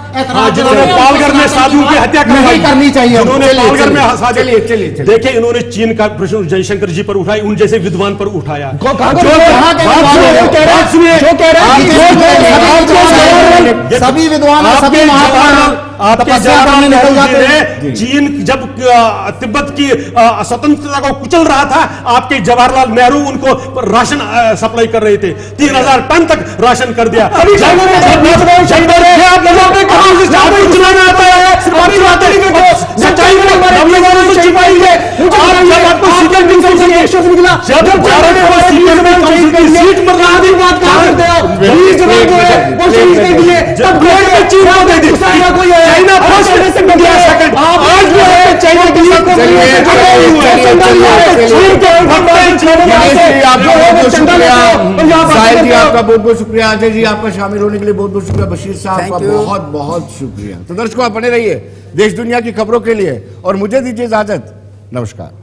जिन्होंने पालघर में साधुओं की हत्या नहीं करनी चाहिए। जिन्होंने पालघर में चलिए देखिए, इन्होंने चीन का प्रश्न जयशंकर जी पर उठाया, उन जैसे विद्वान पर उठाया। सभी विद्वान सभी महात्मा आपके जवाहरलाल नेहरू जी ने चीन जब तिब्बत की स्वतंत्रता को कुचल रहा था, आपके जवाहरलाल नेहरू उनको राशन सप्लाई कर रहे थे, 3000 टन तक राशन कर दिया। आपका बहुत बहुत शुक्रिया। अजय जी, आपका शामिल होने के लिए बहुत बहुत शुक्रिया। बशीर साहब का बहुत बहुत शुक्रिया। तो दर्शकों, आप बने रहिए देश दुनिया की खबरों के लिए और मुझे दीजिए इजाजत। नमस्कार।